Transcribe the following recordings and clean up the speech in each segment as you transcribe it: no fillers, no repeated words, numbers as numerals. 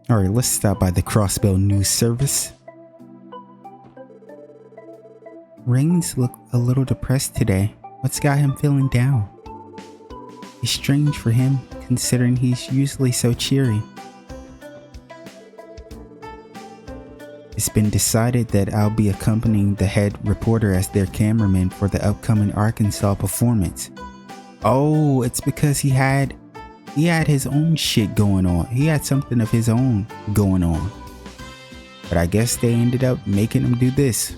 Alright, let's stop by the Crossbell News Service. Rains look a little depressed today. What's got him feeling down? It's strange for him, considering he's usually so cheery. It's been decided that I'll be accompanying the head reporter as their cameraman for the upcoming Arkansas performance. Oh, it's because he had his own shit going on. He had something of his own going on. But I guess they ended up making him do this.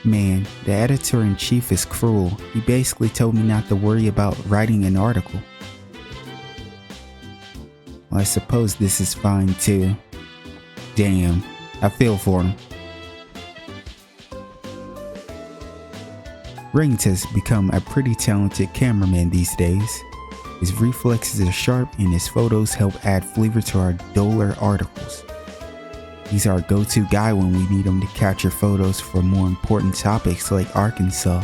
Man, the editor-in-chief is cruel. He basically told me not to worry about writing an article. Well, I suppose this is fine too. Damn, I feel for him. Rains has become a pretty talented cameraman these days. His reflexes are sharp and his photos help add flavor to our duller articles. He's our go-to guy when we need him to capture photos for more important topics like Arkansas.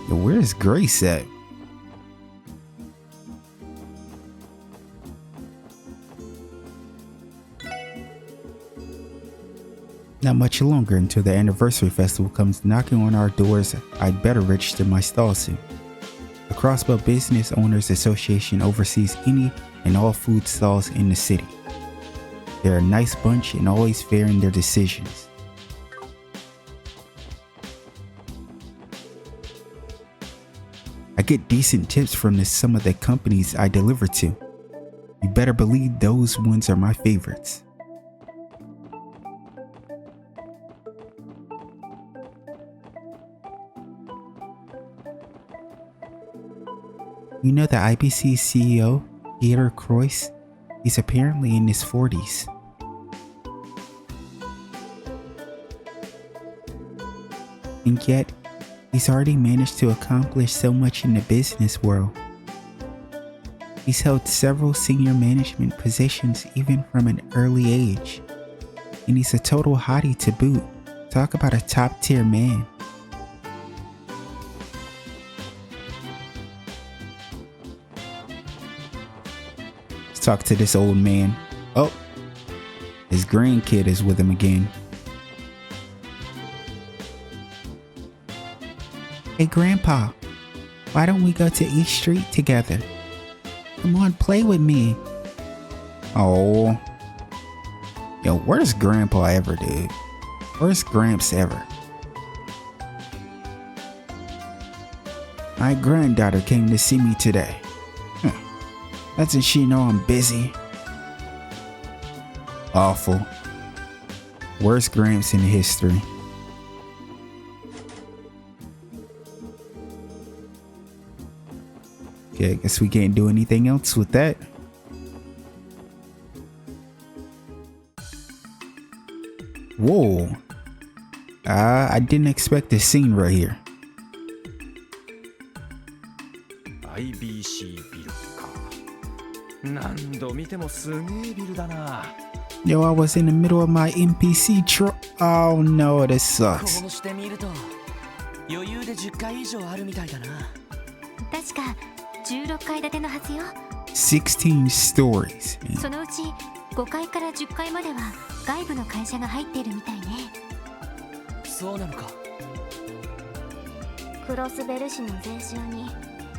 Yo, where's Grace at? Not much longer until the anniversary festival comes knocking on our doors. I'd better register my stall soon. The Crossbell Business Owners Association oversees any and all food stalls in the city. They're a nice bunch and always fair in their decisions. I get decent tips from some of the companies I deliver to. You better believe those ones are my favorites. You know the IBC CEO, Peter Croix? He's apparently in his 40s. And yet, he's already managed to accomplish so much in the business world. He's held several senior management positions even from an early age. And he's a total hottie to boot. Talk about a top tier man. Talk to this old man. Oh, his grandkid is with him again. Hey Grandpa, why don't we go to East Street together? Come on, play with me. Oh. Yo, where's Grandpa ever, dude? Where's Gramps ever? My granddaughter came to see me today. Doesn't she know I'm busy? Awful. Worst Gramps in history. Okay, I guess we can't do anything else with that. Whoa. I didn't expect this scene right here. Yo, I was in the middle of my NPC Oh no, this sucks. 16 stories. そのうち5階から10階までは外部の会社が入っているみたいね。そうなのか。クロスベル市の税収に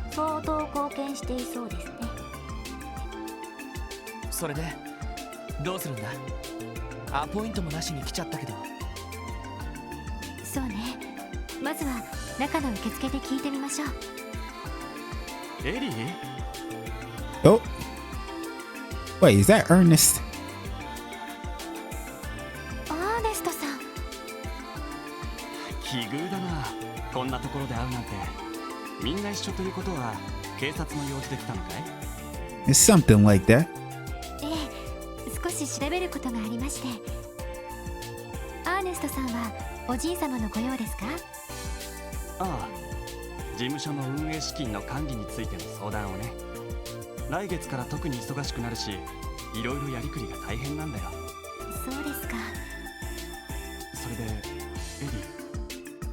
相当貢献していそうですね。それでどうするんだ？アポイントもなしに来ちゃったけど。そうね。まずは中の受付で聞いてみましょう。エリー？ Oh. Wait, is that Ernest? アーネストさん。奇遇だな。こんなところで会うなんて。みんな一緒ということは警察の用事で来たのかい？ It's something like that. ええ、少し調べることがありまして。アーネストさんはおじい様のご用ですか？ああ、事務所の運営資金の管理についての相談をね。来月から特に忙しくなるし、いろいろやりくりが大変なんだよ。そうですか。それで、エ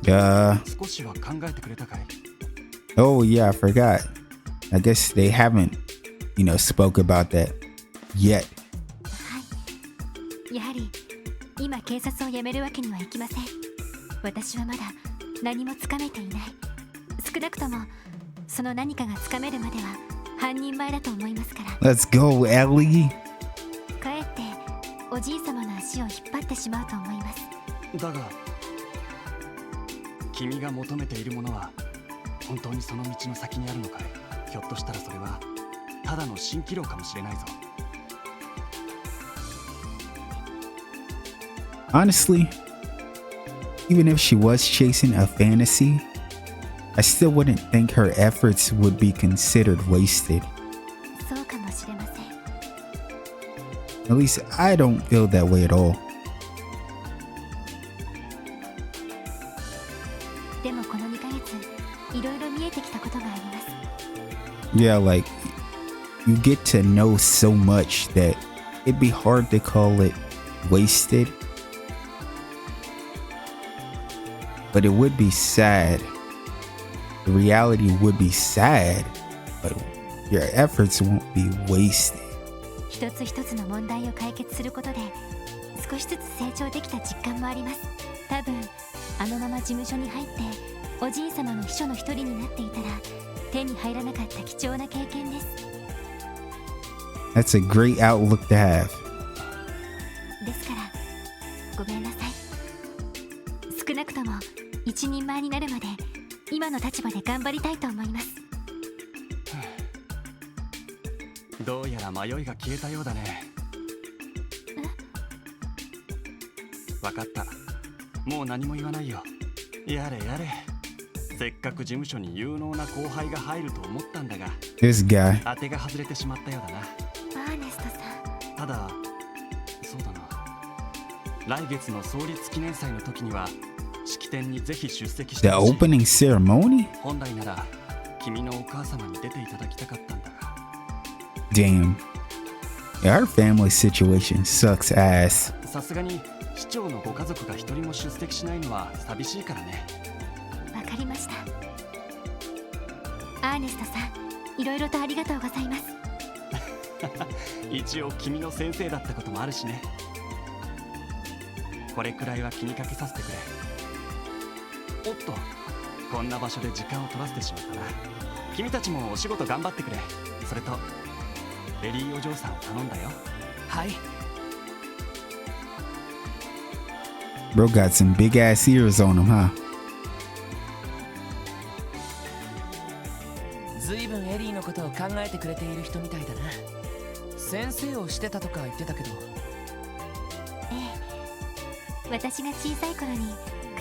リー。少しは考えてくれたかい？ Oh yeah, I forgot. I guess they haven't, spoke about that yet. はい、やはり今警察を辞めるわけにはいきません。私はまだ何もつかめていない。少なくともその何かがつかめるまでは半人前だと思いますから。 Let's go, Ellie. かえっておじい様の足を引っ張ってしまうと思います。だが君が求めているものは本当にその道の先にあるのかい。ひょっとしたらそれはただの蜃気楼かもしれないぞ。Honestly, even if she was chasing a fantasy, I still wouldn't think her efforts would be considered wasted. そうかもしれません。 At least I don't feel that way at all. でもこの2ヶ月いろいろ見えてきたことがあります。 Yeah, like, you get to know so much that it'd be hard to call it wasted. But it would be sad. The reality would be sad, but your efforts won't be wasted. 一つ一つの問題を解決することで少しずつ成長できた実感もあります。多分あのまま事務所に入っておじい様の秘書の一人になっていたら手に入らなかった貴重な経験です。 That's a great outlook to have. ですからごめんなさい。少なくとも一人前になるまで今の立場で頑張りたいと思います。どうやら迷いが消えたようだね。わかった。もう何も言わないよ。やれやれ。せっかく事務所に有能な後輩が入ると思ったんだが、 This guy. 当てが外れてしまったようだな。アーネストさん。ただ、そうだな。来月の創立記念祭の時には式典にぜひ出席して The ほしい。 opening ceremony? 本来なら君のお母様に出ていただきたかったんだが。 Damn. Yeah, her family situation sucks ass. さすがに市長のご家族が一人も出席しないのは寂しいからね。わかりました。アーネストさん、いろいろとありがとうございます。一応君の先生だったこともあるしね。これくらいは気にかけさせてくれ。おっと、こんな場所で時間を取らせてしまったな。君たちもお仕事頑張ってくれ。それとベリーお嬢さんを頼んだよ。はい。 Bro got some big ass ears on him, huh? ずいぶんエリーのことを考えてくれている人みたいだな。先生をしてたとか言ってたけど。ええ、私が小さい頃に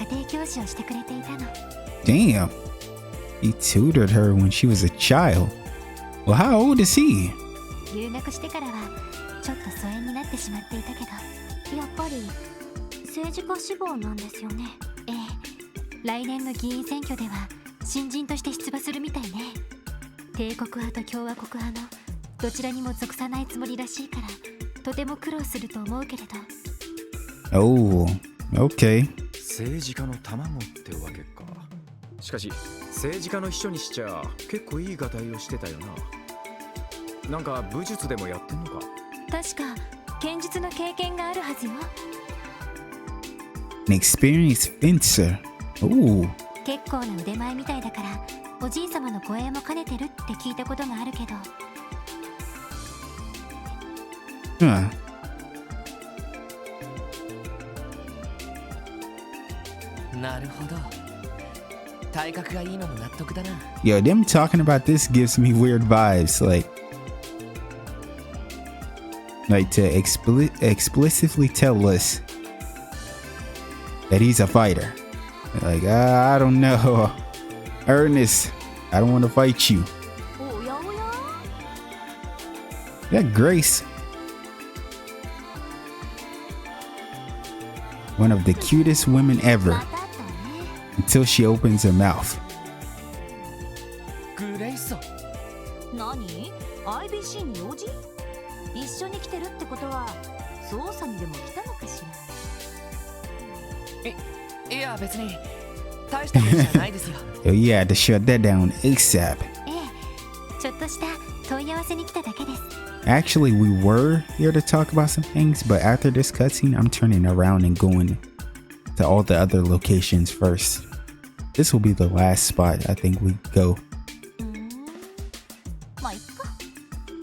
家庭教師をしてくれていたの。 Damn. He tutored her when she was a child. Well, how old is he? 留学してからはちょっと疎遠になってしまっていたけど、やっぱり政治家志望なんですよね。ええ、来年の議員選挙では新人として出馬するみたいね。帝国派と共和国派のどちらにも属さないつもりらしいからとても苦労すると思うけれど。 Oh, okay. 政治家の卵ってわけか。しかし政治家の秘書にしちゃ結構いいがたいをしてたよな。なんか武術でもやってんのか。確か剣術の経験があるはずよ。 An experienced fencer. Ooh. 結構な腕前みたいだからおじい様の護衛も兼ねてるって聞いたことがあるけど。 Huh. なるほど。体格がいいのも納得だな。 Yo, them talking about this gives me weird vibes. Like to explicitly tell us that he's a fighter. Like, I don't know. Ernest, I don't want to fight you. おやおや。 That Grace. One of the cutest women ever またあったわね。 until she opens her mouth. グレイソ。何 ?IBC に用事？一緒に来てるってことは捜査にでも来たのかしら。いや別に大したことじゃないですよ。 So you had to shut that down ASAP. ええ、ちょっとした問い合わせに来ただけです。 Actually, we were here to talk about some things, but after this cutscene, I'm turning around and going to all the other locations first. This will be the last spot I think we go. まあいっか。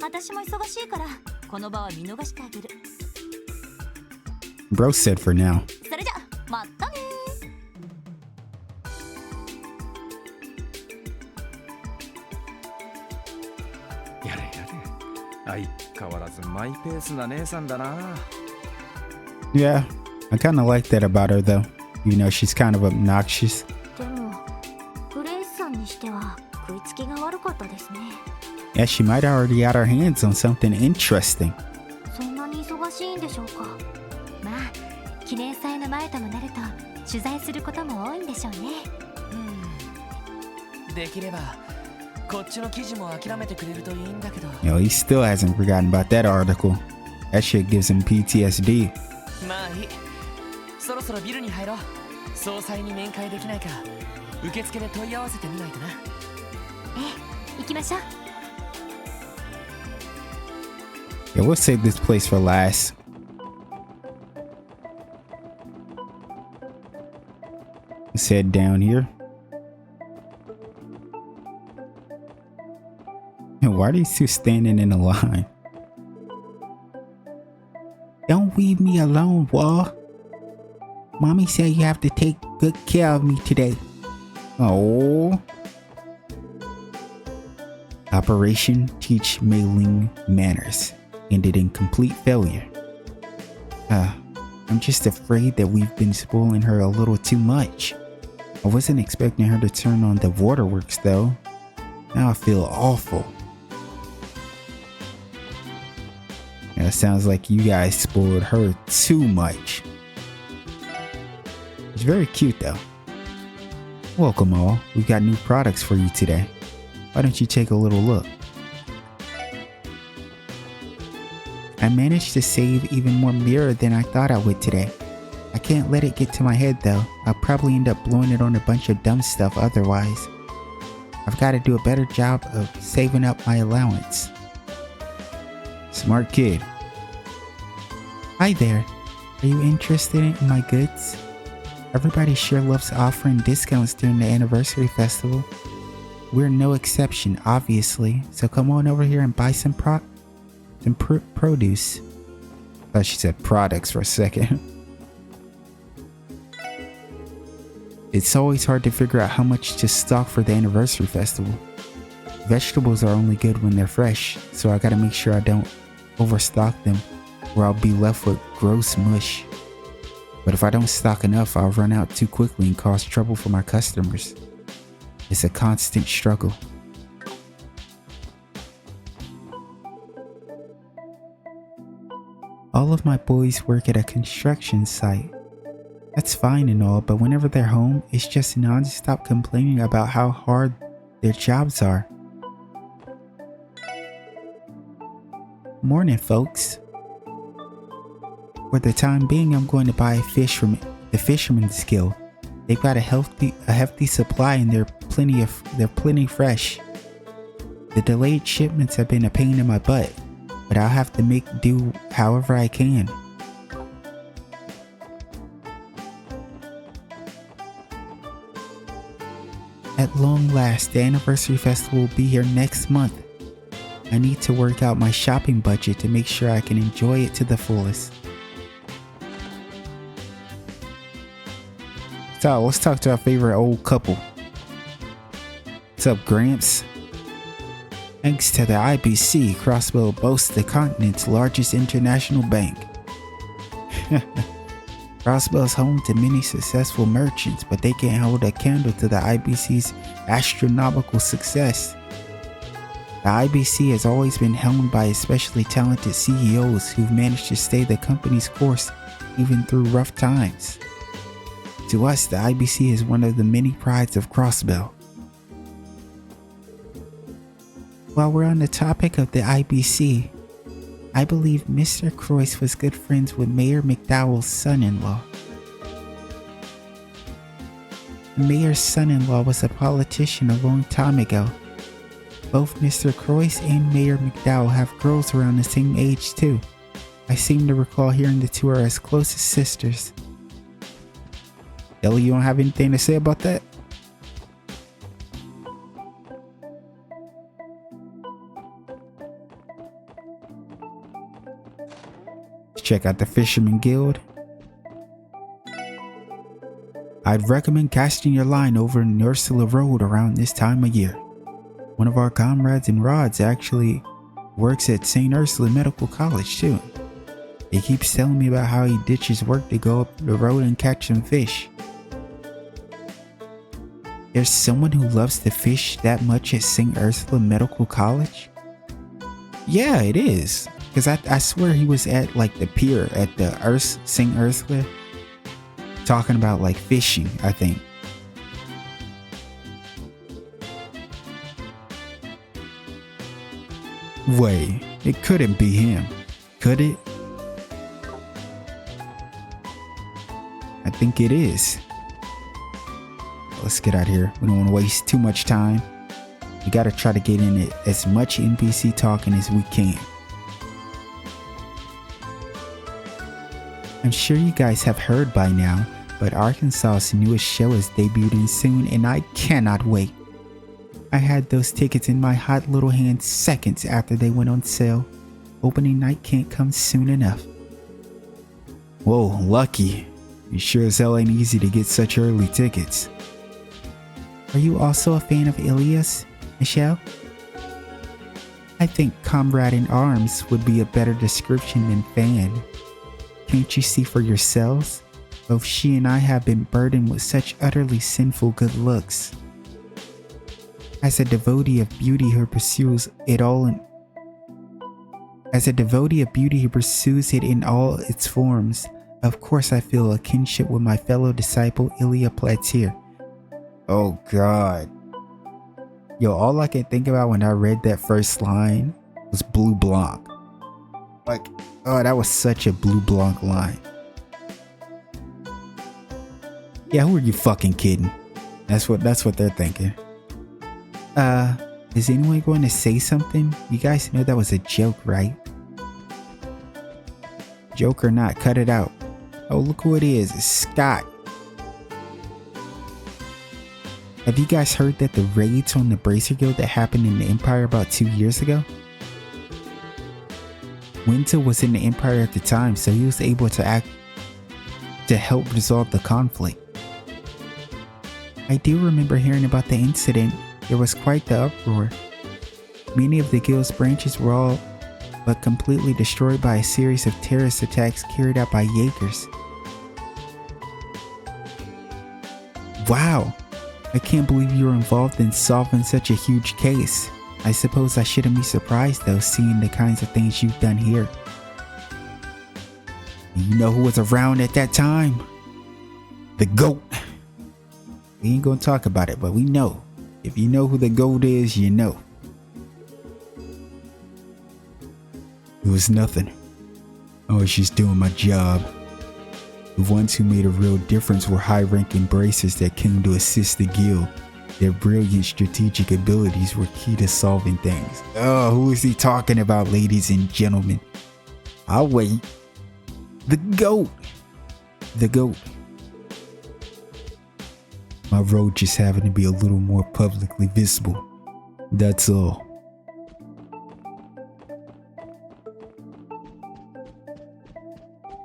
私も忙しいからこの場は見逃してあげる。 Bro said for now. それじゃまたね。やれやれ。相変わらずマイペースな姉さんだな。 Yeah, I kind of like that about her though. You know, she's kind of obnoxious. でもグレイスさんにしては食いつきが悪かったですね。 Yeah, she might already had her hands on something interesting. そんなに忙しいんでしょうか。まあ記念祭の前ともなると取材することも多いんでしょうね。できればこっちの記事も諦めてくれるといいんだけど。 You know, he still hasn't forgotten about that article. That shit gives him PTSD. まあいい。そろそろビルに入ろう。総裁に面会できないか受付で問い合わせてみないとな。ええ、行きましょう。 Yeah, we'll save this place for last. Let's head down here. And why are these two standing in a line? Don't leave me alone, Wall. Mommy said you have to take good care of me today. Oh. Operation Teach Mei-ling Manners ended in complete failure. I'm just afraid that we've been spoiling her a little too much. I wasn't expecting her to turn on the waterworks though. Now I feel awful. Yeah, it sounds like you guys spoiled her too much. It's very cute though. Welcome all, we've got new products for you today. Why don't you take a little look? I managed to save even more mirror than I thought I would today. I can't let it get to my head though. I'll probably end up blowing it on a bunch of dumb stuff otherwise. I've got to do a better job of saving up my allowance. Smart kid. Hi there. Are you interested in my goods? Everybody sure loves offering discounts during the anniversary festival. We're no exception, obviously, so come on over here and buy some produce. I thought she said products for a second. It's always hard to figure out how much to stock for the anniversary festival. Vegetables are only good when they're fresh, so I gotta make sure I don't overstock them, or I'll be left with gross mush. But if I don't stock enough, I'll run out too quickly and cause trouble for my customers. It's a constant struggle. All of my boys work at a construction site. That's fine and all, but whenever they're home, it's just non-stop complaining about how hard their jobs are. Morning, folks. For the time being, I'm going to buy a fish from the Fisherman's Guild. They've got a hefty supply and they're plenty fresh. The delayed shipments have been a pain in my butt, but I'll have to make do however I can. At long last, the anniversary festival will be here next month. I need to work out my shopping budget to make sure I can enjoy it to the fullest. So let's talk to our favorite old couple. What's up, Gramps? Thanks to the IBC, Crossbow boasts the continent's largest international bank. Crossbow is home to many successful merchants, but they can't hold a candle to the IBC's astronomical success. The IBC has always been helmed by especially talented CEOs who've managed to stay the company's course even through rough times. To us, the IBC is one of the many prides of Crossbow. While we're on the topic of the IBC, I believe Mr. Croyce was good friends with Mayor McDowell's son-in-law. The mayor's son-in-law was a politician a long time ago. Both Mr. Croyce and Mayor McDowell have girls around the same age too. I seem to recall hearing the two are as close as sisters. Ellie, you don't have anything to say about that? Let's check out the Fisherman Guild. I'd recommend casting your line over in Ursula Road around this time of year. One of our comrades in Rods actually works at St. Ursula Medical College too. He keeps telling me about how he ditches work to go up the road and catch some fish. There's someone who loves to fish that much at St. Ursula Medical College? Yeah, it is. Because I swear he was at like the pier at the St. Ursula talking about like fishing, I think. Wait, it couldn't be him, could it? I think it is. Let's get out of here. We don't want to waste too much time. We gotta try to get in it as much NPC talking as we can. I'm sure you guys have heard by now, but Arkansas's newest show is debuting soon and I cannot wait. I had those tickets in my hot little hand seconds after they went on sale. Opening night can't come soon enough. Whoa, lucky. You sure as hell ain't easy to get such early tickets. Are you also a fan of Ilias, Michelle? I think comrade in arms would be a better description than fan. Can't you see for yourselves? Both she and I have been burdened with such utterly sinful good looks. As a devotee of beauty who pursues it in all its forms, of course I feel a kinship with my fellow disciple Ilya Platir. Oh god. Yo, all I can think about when I read that first line was Blue Blanc. Like, oh, that was such a Blue Blanc line. Yeah, who are you fucking kidding? That's what they're thinking. Is anyone going to say something? You guys know that was a joke, right? Joke or not, cut it out. Oh, look who it is. It's Scott. Have you guys heard that the raids on the Bracer Guild that happened in the Empire about 2 years ago? Winter was in the Empire at the time, so he was able to help resolve the conflict. I do remember hearing about the incident. There was quite the uproar. Many of the guild's branches were all but completely destroyed by a series of terrorist attacks carried out by Jaegers. Wow, I can't believe you were involved in solving such a huge case. I suppose I shouldn't be surprised though, seeing the kinds of things you've done here. You know who was around at that time? The GOAT. We ain't gonna talk about it, but we know. If you know who the GOAT is, you know. It was nothing. I was just doing my job. The ones who made a real difference were high-ranking bracers that came to assist the guild. Their brilliant strategic abilities were key to solving things. Oh, who is he talking about, ladies and gentlemen? I'll wait. The GOAT. The GOAT. My road just happened to be a little more publicly visible. That's all.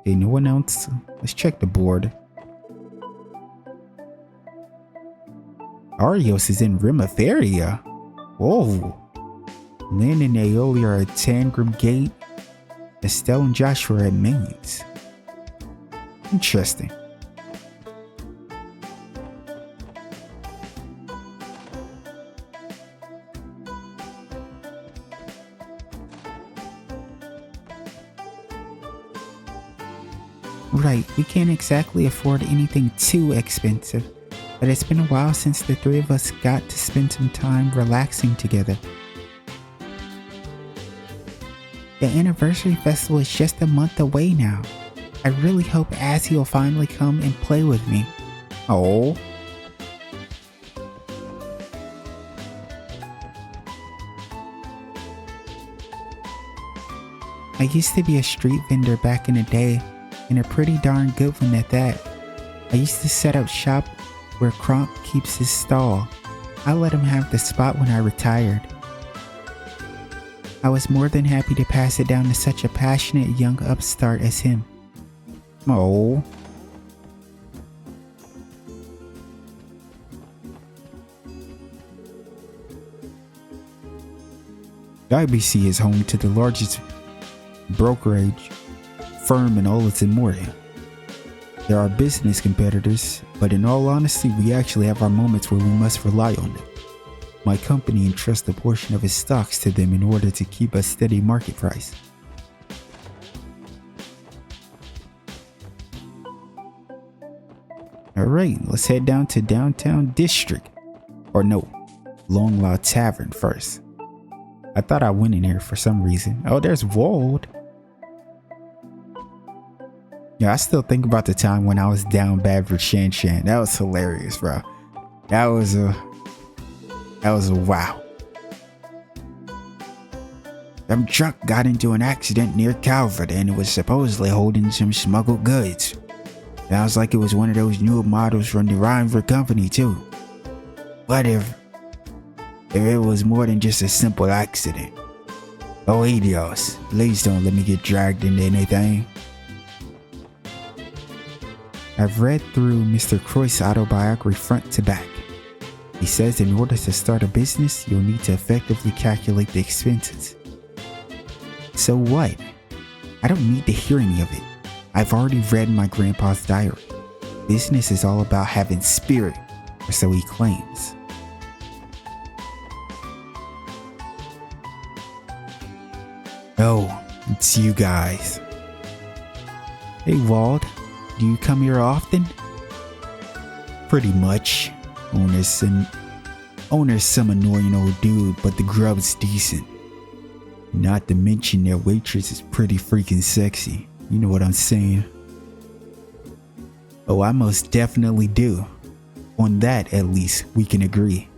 Okay, no one else. Let's check the board. Arios is in Rimaferia. Whoa. Lynn and Aeoli are at Tangram Gate. Estelle and Joshua are at Mains. Interesting. Right, we can't exactly afford anything too expensive, but it's been a while since the three of us got to spend some time relaxing together. The anniversary festival is just a month away now. I really hope Azzy will finally come and play with me. Oh. I used to be a street vendor back in the day, and a pretty darn good one at that. I used to set up shop where Kronk keeps his stall. I let him have the spot when I retired. I was more than happy to pass it down to such a passionate young upstart as him. Oh. IBC is home to the largest brokerage firm in all of Zamoria. There are business competitors, but in all honesty, we actually have our moments where we must rely on them. My company entrusts a portion of its stocks to them in order to keep a steady market price. Alright, let's head down to downtown district. Or no, Long Lao Tavern first. I thought I went in here for some reason. Oh, there's Wald. Yeah, I still think about the time when I was down bad for Shan Shan. That was hilarious, bro. That was a wow. Them truck got into an accident near Calvert and it was supposedly holding some smuggled goods. Sounds like it was one of those newer models from the Rhineford company too. What if it was more than just a simple accident? Oh, idios, please don't let me get dragged into anything. I've read through Mr. Croy's autobiography front to back. He says in order to start a business, you'll need to effectively calculate the expenses. So what? I don't need to hear any of it. I've already read my grandpa's diary. Business is all about having spirit, or so he claims. Oh, it's you guys. Hey Wald, do you come here often? Pretty much. Owner's some annoying old dude, but the grub's decent. Not to mention their waitress is pretty freaking sexy. You know what I'm saying? Oh, I most definitely do. On that, at least, we can agree.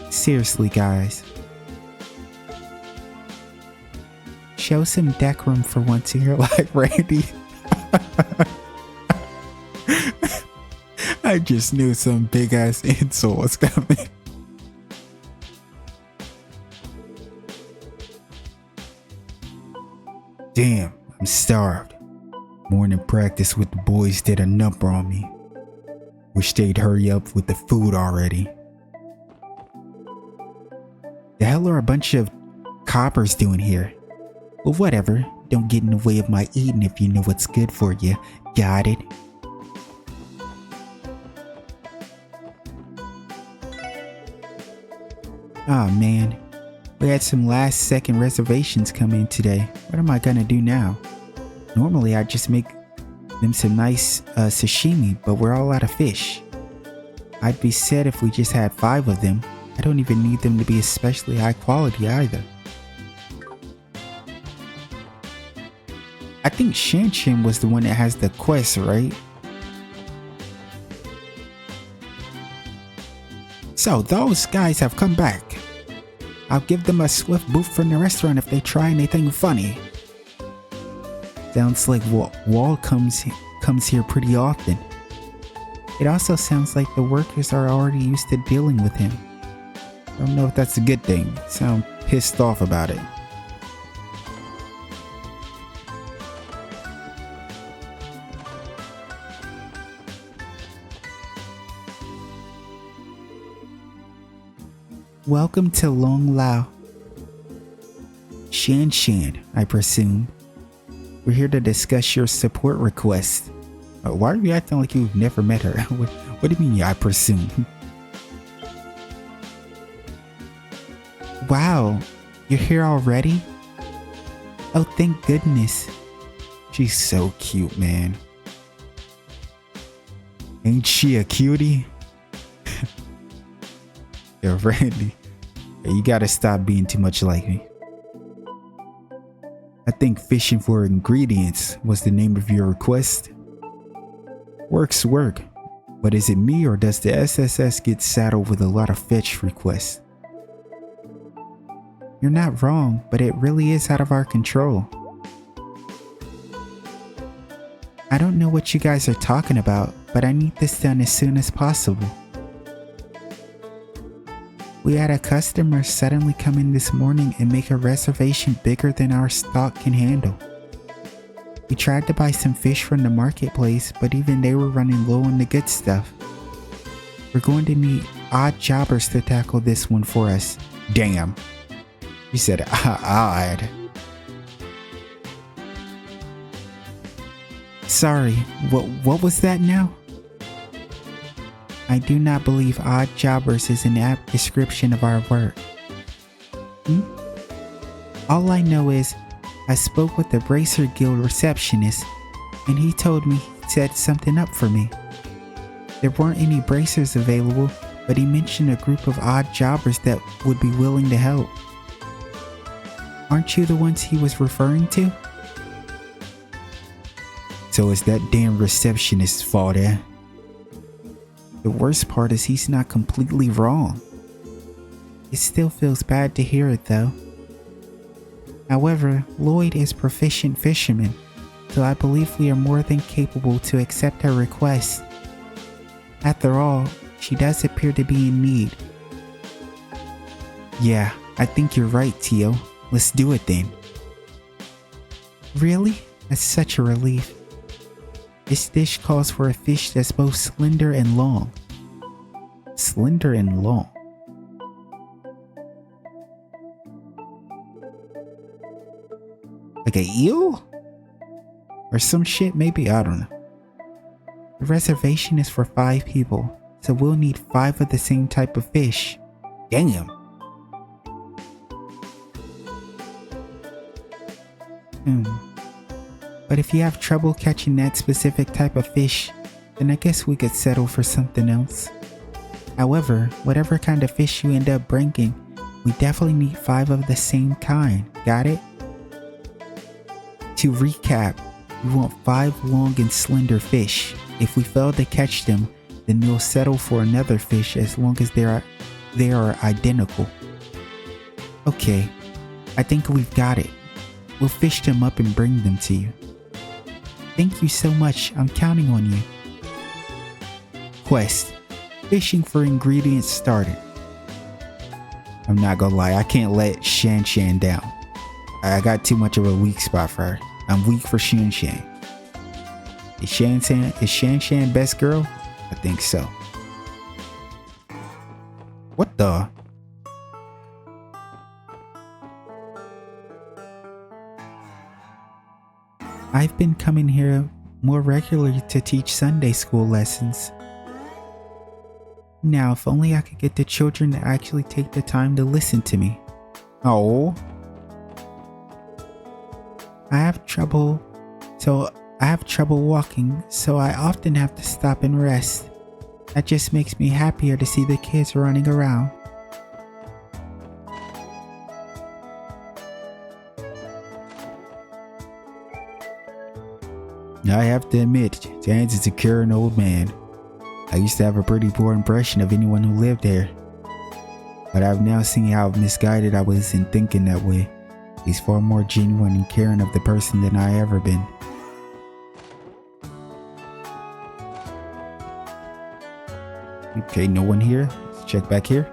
Seriously, guys. Show some decorum for once in your life, Randy. I just knew some big ass insult was coming. Damn, I'm starved. Morning practice with the boys did a number on me. Wish they'd hurry up with the food already. The hell are a bunch of coppers doing here? Well, whatever. Don't get in the way of my eating if you know what's good for you. Got it? Aw, man. We had some last second reservations come in today. What am I gonna do now? Normally I'd just make them some nice sashimi, but we're all out of fish. I'd be sad if we just had 5 of them. I don't even need them to be especially high quality either. I think Shanshin was the one that has the quest, right? So those guys have come back. I'll give them a swift boot from the restaurant if they try anything funny. Sounds like Wall comes here pretty often. It also sounds like the workers are already used to dealing with him. I don't know if that's a good thing. Sound pissed off about it. Welcome to Long Lao. Shan Shan, I presume. We're here to discuss your support request. Why are you acting like you've never met her? What do you mean, I presume? Wow, you're here already? Oh, thank goodness. She's so cute, man. Ain't she a cutie? Yo, Randy, you gotta stop being too much like me. I think fishing for ingredients was the name of your request. Work's work, but is it me or does the SSS get saddled with a lot of fetch requests? You're not wrong, but it really is out of our control. I don't know what you guys are talking about, but I need this done as soon as possible. We had a customer suddenly come in this morning and make a reservation bigger than our stock can handle. We tried to buy some fish from the marketplace, but even they were running low on the good stuff. We're going to need odd jobbers to tackle this one for us. Damn. You said odd. Sorry, what was that now? I do not believe odd jobbers is an apt description of our work. All I know is I spoke with the Bracer Guild receptionist and he told me he'd set something up for me. There weren't any bracers available, but he mentioned a group of odd jobbers that would be willing to help. Aren't you the ones he was referring to? So it's that damn receptionist's fault, eh? The worst part is he's not completely wrong. It still feels bad to hear it though. However, Lloyd is proficient fisherman, so I believe we are more than capable to accept her request. After all, she does appear to be in need. Yeah, I think you're right, Tio. Let's do it then. Really? That's such a relief. This dish calls for a fish that's both slender and long. Slender and long. Like an eel? Or some shit maybe, I don't know. The reservation is for 5 people, so we'll need 5 of the same type of fish. Damn. But if you have trouble catching that specific type of fish, then I guess we could settle for something else. However, whatever kind of fish you end up bringing, we definitely need 5 of the same kind, got it? To recap, we want 5 long and slender fish. If we fail to catch them, then we'll settle for another fish as long as they are identical. Okay, I think we've got it. We'll fish them up and bring them to you. Thank you so much, I'm counting on you. Quest: fishing for ingredients started. I'm not gonna lie, I can't let Shan Shan down. I got too much of a weak spot for her. I'm weak for Shan Shan. Is Shan Shan best girl? I think so. What the? I've been coming here more regularly to teach Sunday school lessons. Now, if only I could get the children to actually take the time to listen to me. Oh. I have trouble walking, so I often have to stop and rest. That just makes me happier to see the kids running around. I have to admit, Jans is a caring old man. I used to have a pretty poor impression of anyone who lived there. But I've now seen how misguided I was in thinking that way. He's far more genuine and caring of the person than I ever been. Okay, no one here. Let's check back here.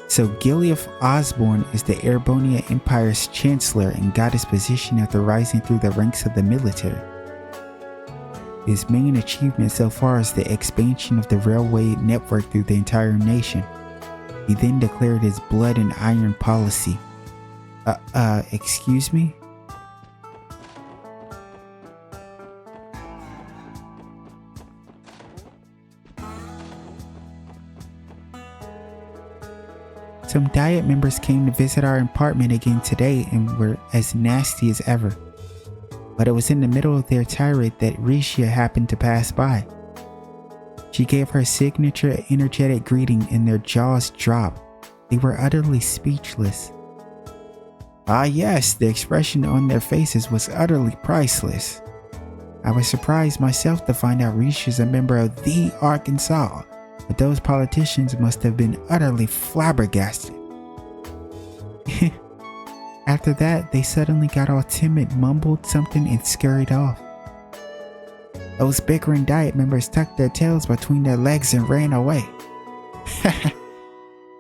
So Gilead Osborne is the Airbonia Empire's Chancellor and got his position after rising through the ranks of the military. His main achievement so far is the expansion of the railway network through the entire nation. He then declared his blood and iron policy. Excuse me? Some Diet members came to visit our apartment again today and were as nasty as ever. But it was in the middle of their tirade that Risha happened to pass by. She gave her signature energetic greeting and their jaws dropped. They were utterly speechless. Ah yes, the expression on their faces was utterly priceless. I was surprised myself to find out Risha is a member of the Arkansas, but those politicians must have been utterly flabbergasted. After that, they suddenly got all timid, mumbled something, and scurried off. Those bickering Diet members tucked their tails between their legs and ran away.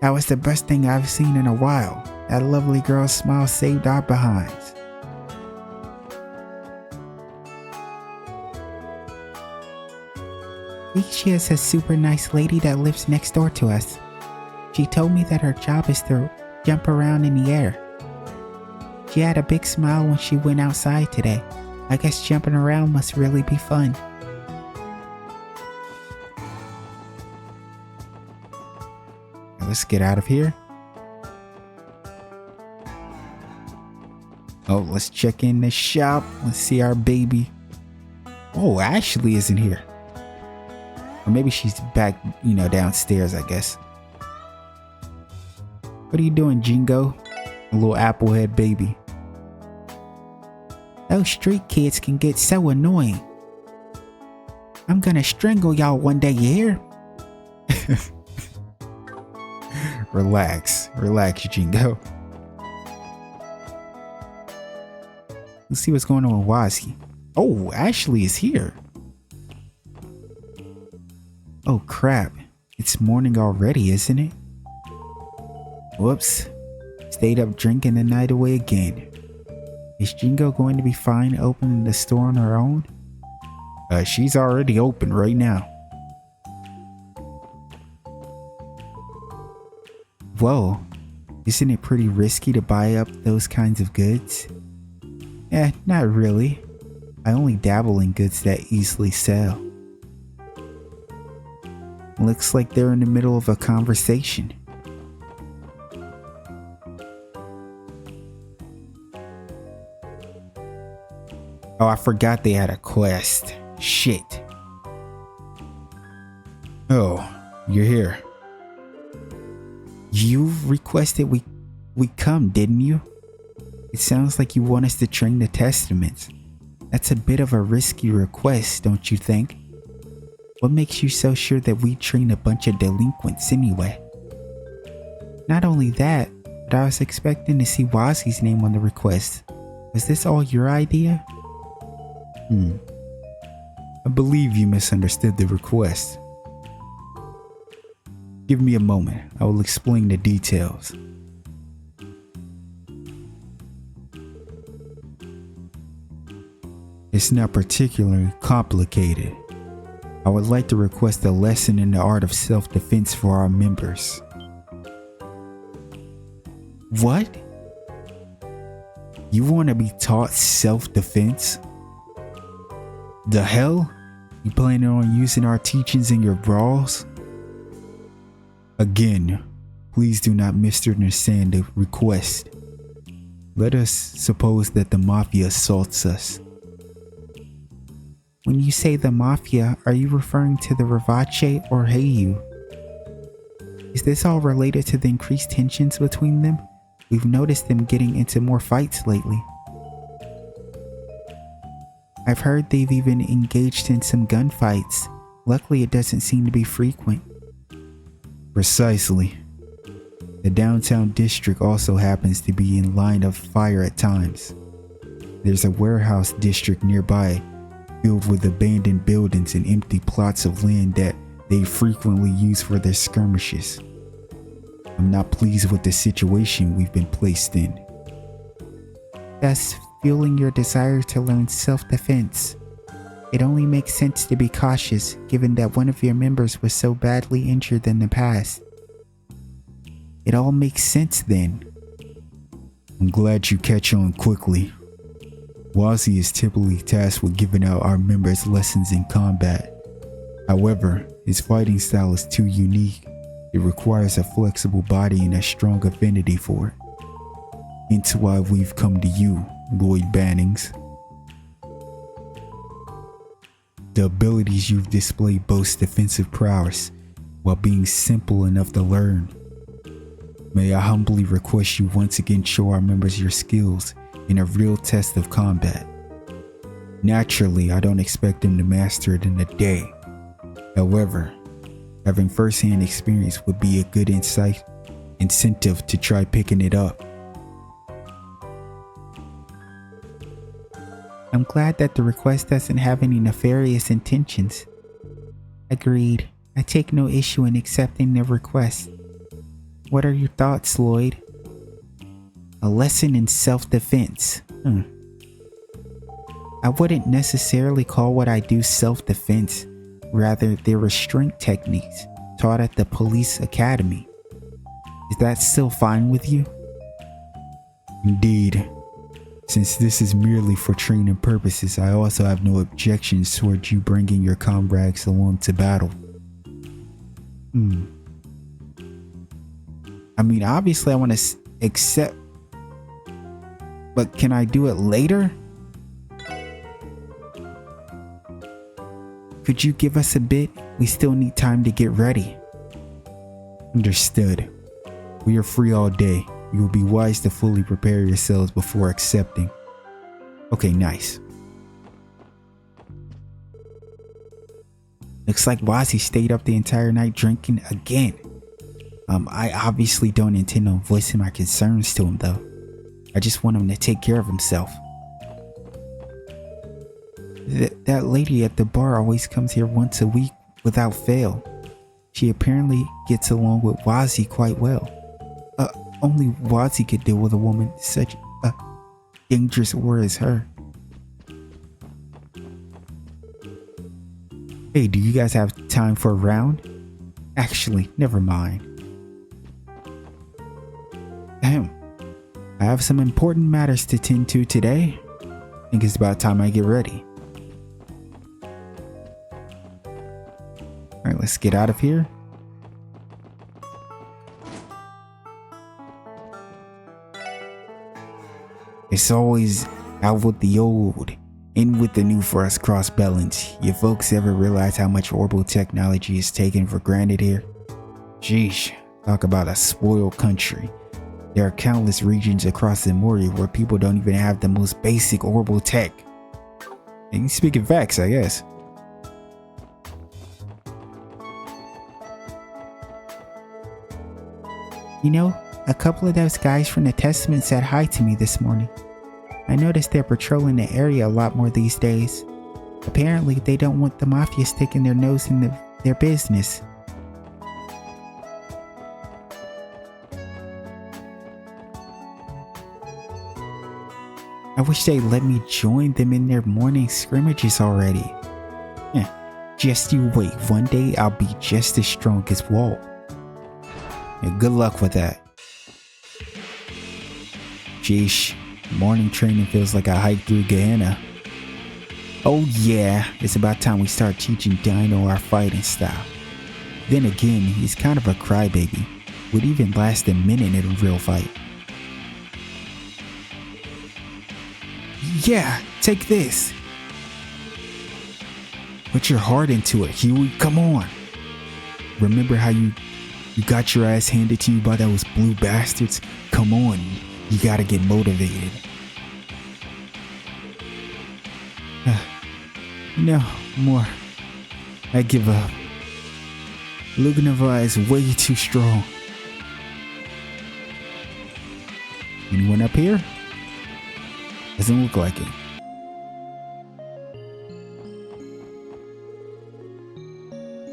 That was the best thing I've seen in a while. That lovely girl's smile saved our behinds. She is a super nice lady that lives next door to us. She told me that her job is to jump around in the air. She had a big smile when she went outside today. I guess jumping around must really be fun. Now let's get out of here. Oh, let's check in the shop. Let's see our baby. Oh, Ashley isn't here. Or maybe she's back, downstairs, I guess. What are you doing, Jingo? A little applehead baby. Those street kids can get so annoying. I'm gonna strangle y'all one day, you hear? Relax, Jingo. Let's see what's going on with Wazi. Oh, Ashley is here. Oh crap, it's morning already, isn't it? Whoops, stayed up drinking the night away again. Is Jingo going to be fine opening the store on her own? She's already open right now. Whoa, isn't it pretty risky to buy up those kinds of goods? Eh, not really. I only dabble in goods that easily sell. Looks like they're in the middle of a conversation. Oh, I forgot they had a quest. Shit. Oh, you're here. You requested we come, didn't you? It sounds like you want us to train the Testaments. That's a bit of a risky request, don't you think? What makes you so sure that we train a bunch of delinquents anyway? Not only that, but I was expecting to see Wazi's name on the request. Was this all your idea? I believe you misunderstood the request. Give me a moment. I will explain the details. It's not particularly complicated. I would like to request a lesson in the art of self-defense for our members. What? You want to be taught self-defense? The hell? You planning on using our teachings in your brawls? Again, please do not misunderstand the request. Let us suppose that the Mafia assaults us. When you say the Mafia, are you referring to the Ravache or Heiyu? Is this all related to the increased tensions between them? We've noticed them getting into more fights lately. I've heard they've even engaged in some gunfights. Luckily, it doesn't seem to be frequent. Precisely. The downtown district also happens to be in line of fire at times. There's a warehouse district nearby, filled with abandoned buildings and empty plots of land that they frequently use for their skirmishes. I'm not pleased with the situation we've been placed in. Thus, fueling your desire to learn self-defense. It only makes sense to be cautious, given that one of your members was so badly injured in the past. It all makes sense then. I'm glad you catch on quickly. Wazi is typically tasked with giving out our members lessons in combat. However, his fighting style is too unique. It requires a flexible body and a strong affinity for it. Hence why we've come to you, Lloyd Bannings. The abilities you've displayed boast defensive prowess, while being simple enough to learn. May I humbly request you once again show our members your skills in a real test of combat. Naturally, I don't expect them to master it in a day. However, Having first-hand experience would be a good incentive to try picking it up. I'm glad that the request doesn't have any nefarious intentions. Agreed. I take no issue in accepting the request. What are your thoughts, Lloyd? A lesson in self-defense. I wouldn't necessarily call what I do self-defense. Rather, they're restraint techniques taught at the police academy. Is that still fine with you? Indeed. Since this is merely for training purposes, I also have no objections towards you bringing your comrades along to battle. I mean, obviously I want to accept, but can I do it later? Could you give us a bit? We still need time to get ready. Understood. We are free all day. You will be wise to fully prepare yourselves before accepting. Okay, nice. Looks like Wazzy stayed up the entire night drinking again. I obviously don't intend on voicing my concerns to him though. I just want him to take care of himself. That lady at the bar always comes here once a week without fail. She apparently gets along with Wazzy quite well. Only Wazzy could deal with a woman such a dangerous aura as her. Hey, do you guys have time for a round? Actually, never mind. Ahem. I have some important matters to tend to today. I think it's about time I get ready. Alright, let's get out of here. It's always out with the old, in with the new for us cross-balance. You folks ever realize how much orbital technology is taken for granted here? Sheesh, talk about a spoiled country. There are countless regions across the Moria where people don't even have the most basic orbital tech. And speaking facts, I guess. You know, a couple of those guys from the Testament said hi to me this morning. I noticed they're patrolling the area a lot more these days. Apparently, they don't want the Mafia sticking their nose in their business. I wish they'd let me join them in their morning scrimmages already. Just you wait, one day I'll be just as strong as Walt. Good luck with that. Sheesh, morning training feels like a hike through Gehenna. Oh yeah, it's about time we start teaching Dino our fighting style. Then again, he's kind of a crybaby. Would even last a minute in a real fight. Yeah, take this. Put your heart into it, Huey, come on. Remember how you got your ass handed to you by those blue bastards? Come on, you gotta get motivated. No more. I give up. Luganova is way too strong. Anyone up here? Doesn't look like it.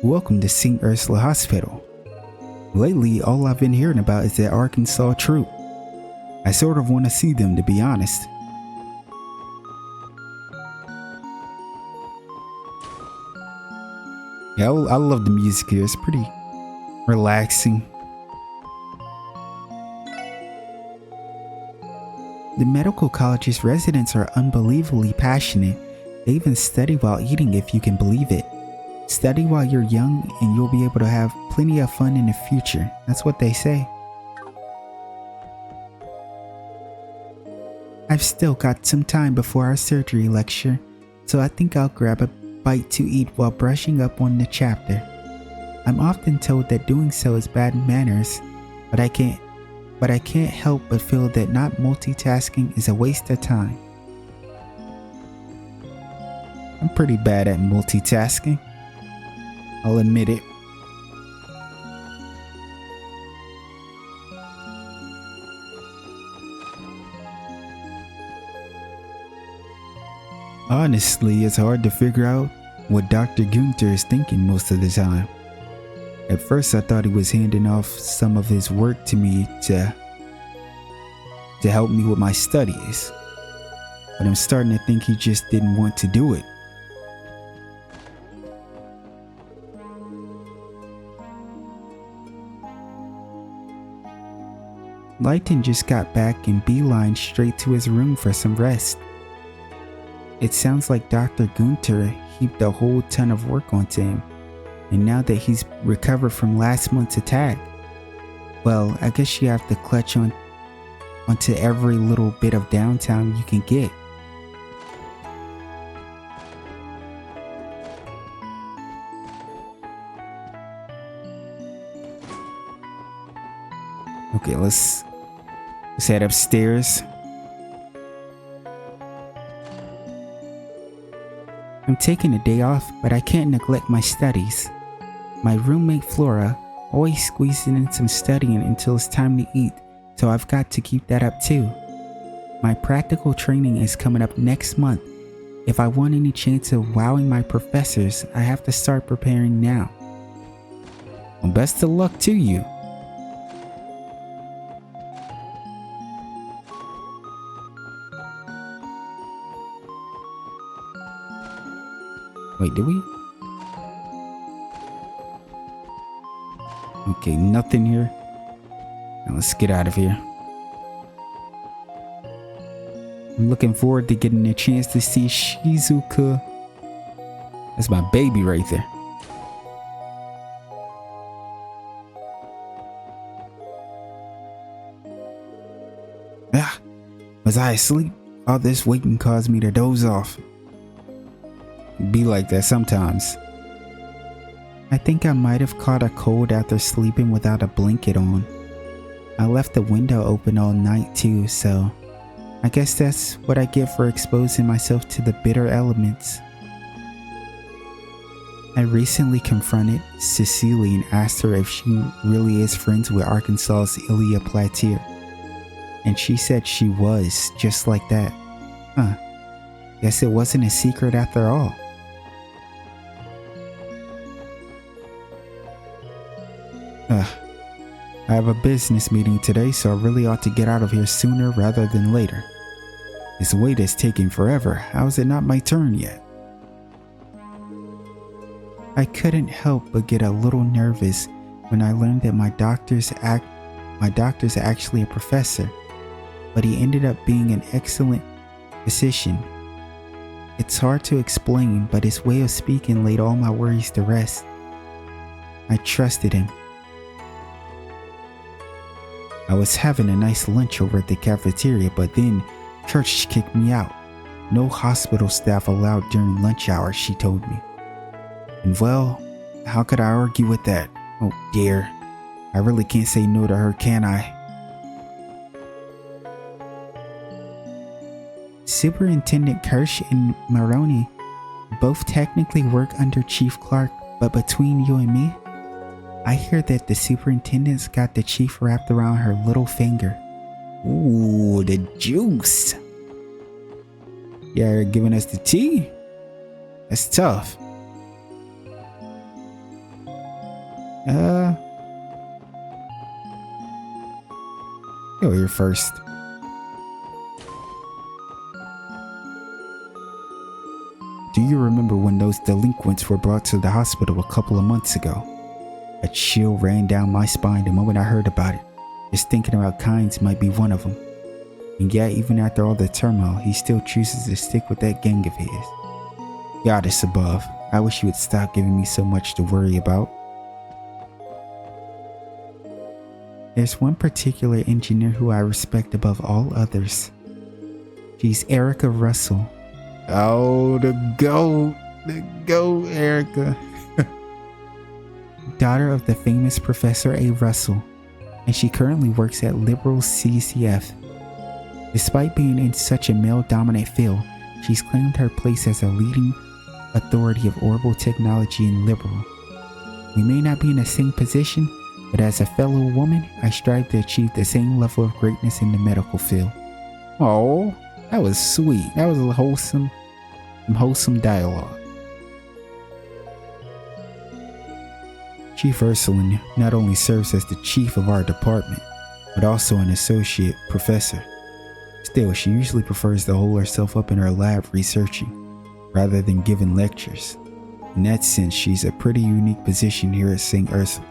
Welcome to St. Ursula Hospital. Lately, all I've been hearing about is that Arkansas troop. I sort of want to see them, to be honest. Yeah, I love the music here. It's pretty relaxing. The medical college's residents are unbelievably passionate. They even study while eating, if you can believe it. Study while you're young and you'll be able to have plenty of fun in the future. That's what they say. I've still got some time before our surgery lecture, so I think I'll grab a bite to eat while brushing up on the chapter. I'm often told that doing so is bad manners, but I can't help but feel that not multitasking is a waste of time. I'm pretty bad at multitasking. I'll admit it. Honestly, it's hard to figure out what Dr. Gunther is thinking most of the time. At first, I thought he was handing off some of his work to me to help me with my studies, but I'm starting to think he just didn't want to do it. Lighton just got back and beelined straight to his room for some rest. It sounds like Dr. Gunther heaped a whole ton of work onto him, and now that he's recovered from last month's attack, well, I guess you have to clutch onto every little bit of downtime you can get. Okay, let's head upstairs. I'm taking a day off, but I can't neglect my studies. My roommate Flora always squeezes in some studying until it's time to eat, so I've got to keep that up too. My practical training is coming up next month. If I want any chance of wowing my professors, I have to start preparing now. Well, best of luck to you. Wait, did we? Okay, nothing here. Now let's get out of here. I'm looking forward to getting a chance to see Shizuka. That's my baby right there. Ah, was I asleep? All this waiting caused me to doze off. Be like that sometimes. I think I might have caught a cold after sleeping without a blanket on. I left the window open all night too, so I guess that's what I get for exposing myself to the bitter elements. I recently confronted Cecily and asked her if she really is friends with Arkansas's Ilya Platier, and she said she was, just like that. Huh. Guess it wasn't a secret after all. I have a business meeting today, so I really ought to get out of here sooner rather than later. This wait is taking forever. How is it not my turn yet? I couldn't help but get a little nervous when I learned that my doctor's actually a professor, but he ended up being an excellent physician. It's hard to explain, but his way of speaking laid all my worries to rest. I trusted him. I was having a nice lunch over at the cafeteria, but then church kicked me out. No hospital staff allowed during lunch hour, she told me. And well, how could I argue with that? Oh dear, I really can't say no to her, can I? Superintendent Kirsch and Maroney both technically work under Chief Clark, but between you and me, I hear that the superintendent's got the chief wrapped around her little finger. Ooh, the juice. Yeah, you're giving us the tea? That's tough. Go here first. Do you remember when those delinquents were brought to the hospital a couple of months ago? A chill ran down my spine the moment I heard about it. Just thinking about Kynes might be one of them. And yet, even after all the turmoil, he still chooses to stick with that gang of his. Goddess above, I wish you would stop giving me so much to worry about. There's one particular engineer who I respect above all others. She's Erica Russell. Oh, the goat, Erica. Daughter of the famous Professor A. Russell, and she currently works at Liberal CCF. Despite being in such a male-dominant field, she's claimed her place as a leading authority of orbital technology in Liberal. We may not be in the same position, but as a fellow woman, I strive to achieve the same level of greatness in the medical field. Oh, that was sweet. That was wholesome. some wholesome dialogue. Chief Ursuline not only serves as the chief of our department, but also an associate professor. Still, she usually prefers to hole herself up in her lab researching, rather than giving lectures. In that sense, she's a pretty unique position here at St. Ursula.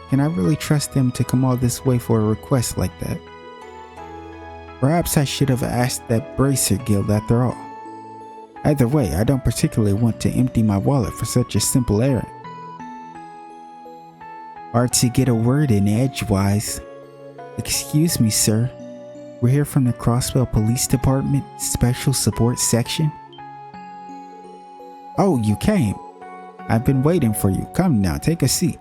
Can I really trust them to come all this way for a request like that? Perhaps I should have asked that Bracer Guild after all. Either way, I don't particularly want to empty my wallet for such a simple errand. Hard to get a word in edgewise. Excuse me, sir. We're here from the Crossbell Police Department Special Support Section. Oh, you came. I've been waiting for you. Come now, take a seat.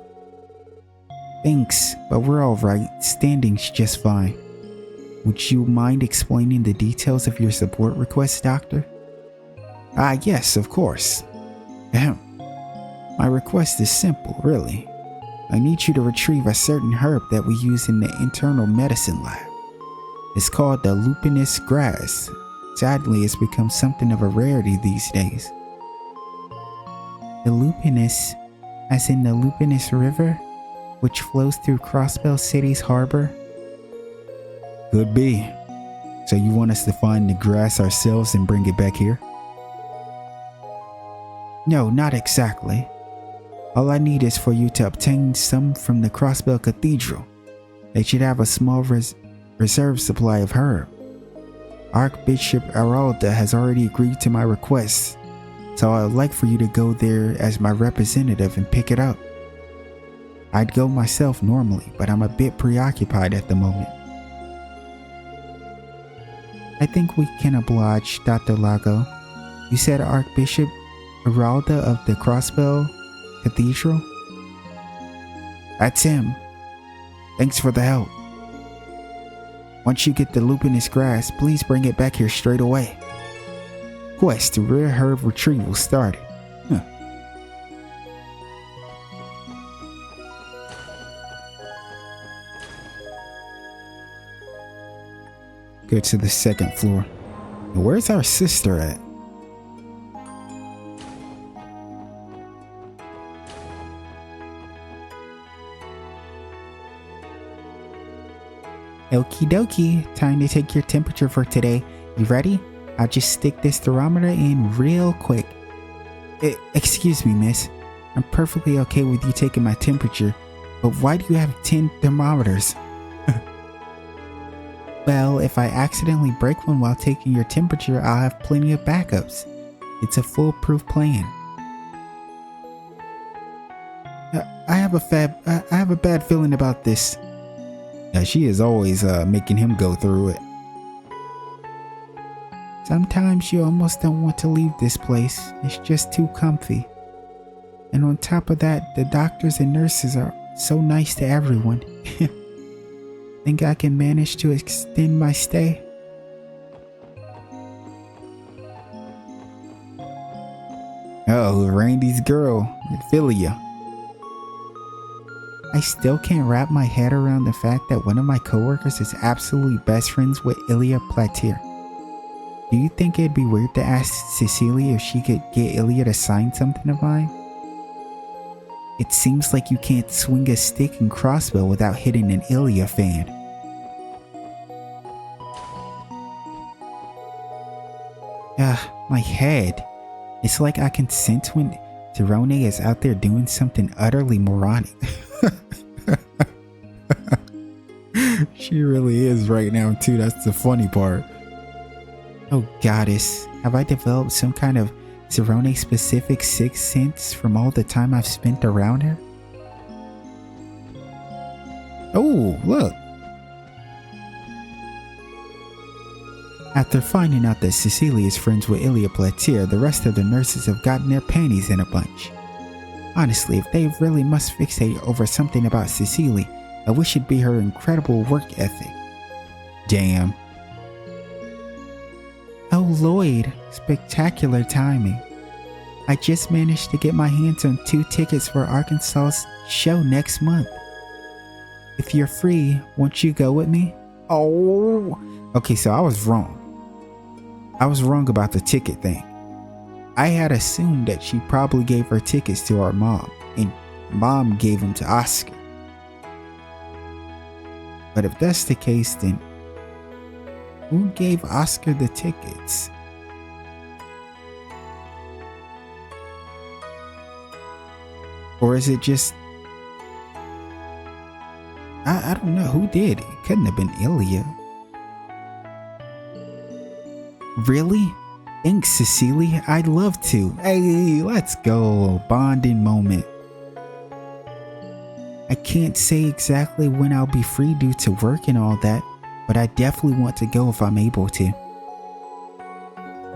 Thanks, but we're alright. Standing's just fine. Would you mind explaining the details of your support request, Doctor? Yes, of course. Ahem. My request is simple, really. I need you to retrieve a certain herb that we use in the internal medicine lab. It's called the lupinous grass. Sadly, it's become something of a rarity these days. The lupinous, as in the Lupinous River, which flows through Crossbell City's harbor? Could be. So you want us to find the grass ourselves and bring it back here? No, not exactly. All I need is for you to obtain some from the Crossbell Cathedral. They should have a small reserve supply of herb. Archbishop Aralda has already agreed to my request, so I would like for you to go there as my representative and pick it up. I'd go myself normally, but I'm a bit preoccupied at the moment. I think we can oblige, Dr. Lago. You said Archbishop Aralda of the Crossbell Cathedral? That's him. Thanks for the help. Once you get the lupinous grass, please bring it back here straight away. Quest to rare herb retrieval started. Go to the second floor. Where's our sister at? Okie dokie, time to take your temperature for today. You ready? I'll just stick this thermometer in real quick. Excuse me, miss. I'm perfectly okay with you taking my temperature, but why do you have 10 thermometers? Well, if I accidentally break one while taking your temperature, I'll have plenty of backups. It's a foolproof plan. I have a bad feeling about this. She is always making him go through it. Sometimes you almost don't want to leave this place. It's just too comfy. And on top of that, the doctors and nurses are so nice to everyone. Think I can manage to extend my stay? Oh, Randy's girl, Ophelia. I still can't wrap my head around the fact that one of my coworkers is absolutely best friends with Ilya Platier. Do you think it'd be weird to ask Cecilia if she could get Ilya to sign something of mine? It seems like you can't swing a stick in Crossbell without hitting an Ilya fan. My head. It's like I can sense when Tyrone is out there doing something utterly moronic. She really is right now too, that's the funny part. Oh goddess, have I developed some kind of Tyrone specific sixth sense from all the time I've spent around her? Oh, look. After finding out that Cecilia is friends with Ilya Platier, the rest of the nurses have gotten their panties in a bunch. Honestly, if they really must fixate over something about Cecilia, I wish it'd be her incredible work ethic. Damn. Oh Lloyd, spectacular timing. I just managed to get my hands on 2 tickets for Arkansas's show next month. If you're free, won't you go with me? Oh, okay, so I was wrong. I was wrong about the ticket thing. I had assumed that she probably gave her tickets to our mom, and mom gave them to Oscar. But if that's the case, then who gave Oscar the tickets? Or is it just... I don't know who did. It couldn't have been Ilya. Really? Thanks, Cecilia. I'd love to. Hey, let's go. Bonding moment. I can't say exactly when I'll be free due to work and all that, but I definitely want to go if I'm able to.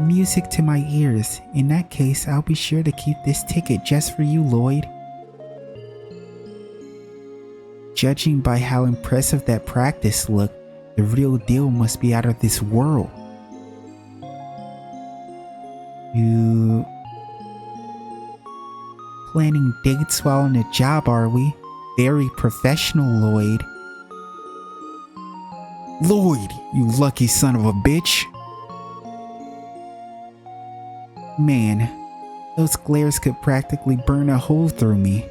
Music to my ears. In that case, I'll be sure to keep this ticket just for you, Lloyd. Judging by how impressive that practice looked, the real deal must be out of this world. You... planning dates while on a job, are we? Very professional, Lloyd. Lloyd, you lucky son of a bitch. Man, those glares could practically burn a hole through me.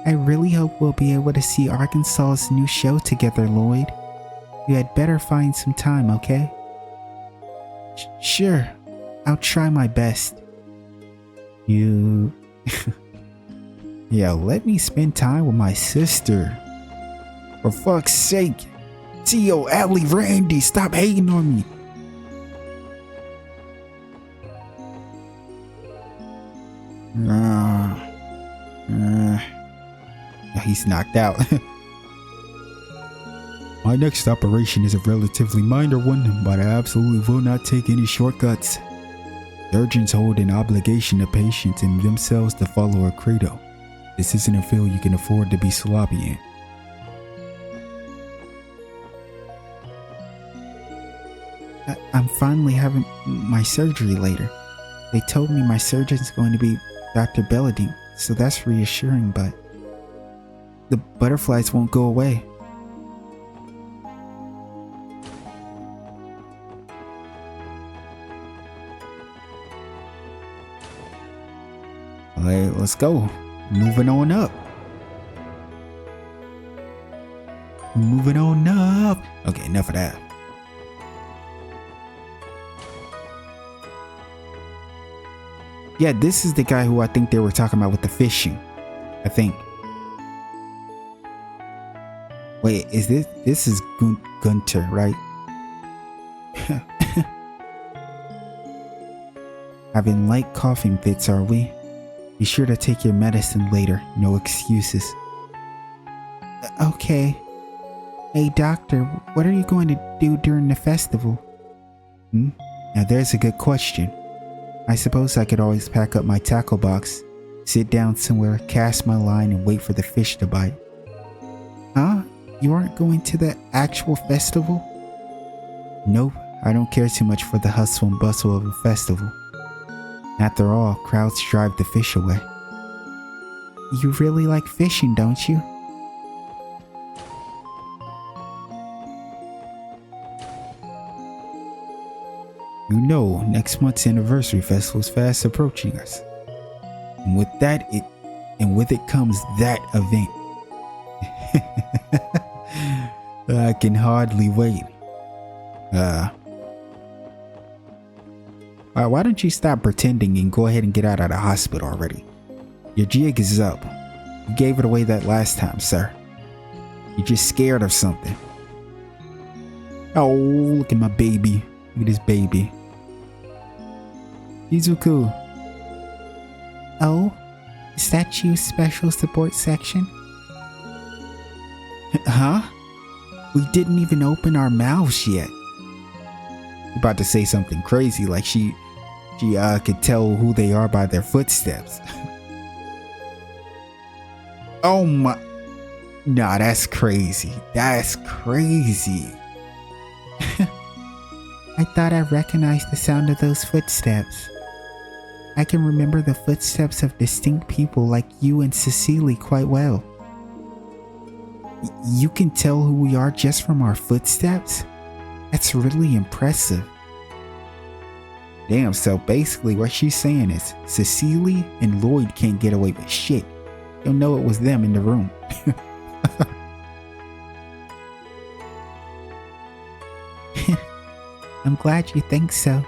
I really hope we'll be able to see Arkansas's new show together, Lloyd. You had better find some time, okay? Sure, I'll try my best. You... Yeah, let me spend time with my sister. For fuck's sake. Tio, Allie, Randy, stop hating on me. He's knocked out. My next operation is a relatively minor one, but I absolutely will not take any shortcuts. Surgeons hold an obligation to patients and themselves to follow a credo. This isn't a field you can afford to be sloppy in. I'm finally having my surgery later. They told me my surgeon's going to be Dr. Belladine, so that's reassuring, but the butterflies won't go away. Alright, let's go. Moving on up. Moving on up. Okay, enough of that. Yeah, this is the guy who I think they were talking about with the fishing. I think. Wait, is this is Gunter, right? Having light coughing fits, are we? Be sure to take your medicine later. No excuses. Okay. Hey, doctor, what are you going to do during the festival? Now there's a good question. I suppose I could always pack up my tackle box, sit down somewhere, cast my line, and wait for the fish to bite. Huh? You aren't going to the actual festival? Nope, I don't care too much for the hustle and bustle of a festival. After all, crowds drive the fish away. You really like fishing, don't you? You know, next month's anniversary festival is fast approaching us. And with it comes that event. I can hardly wait. Why don't you stop pretending and go ahead and get out of the hospital already? Your jig is up. You gave it away that last time, sir. You're just scared of something. Oh, look at my baby. Look at this baby. Izuku. Oh, is that you, special support section? Huh? We didn't even open our mouths yet. You're about to say something crazy like she could tell who they are by their footsteps. Oh my. Nah, that's crazy. That's crazy. I thought I recognized the sound of those footsteps. I can remember the footsteps of distinct people like you and Cecily quite well. You can tell who we are just from our footsteps? That's really impressive. Damn, so basically what she's saying is Cecily and Lloyd can't get away with shit. You'll know it was them in the room. I'm glad you think so.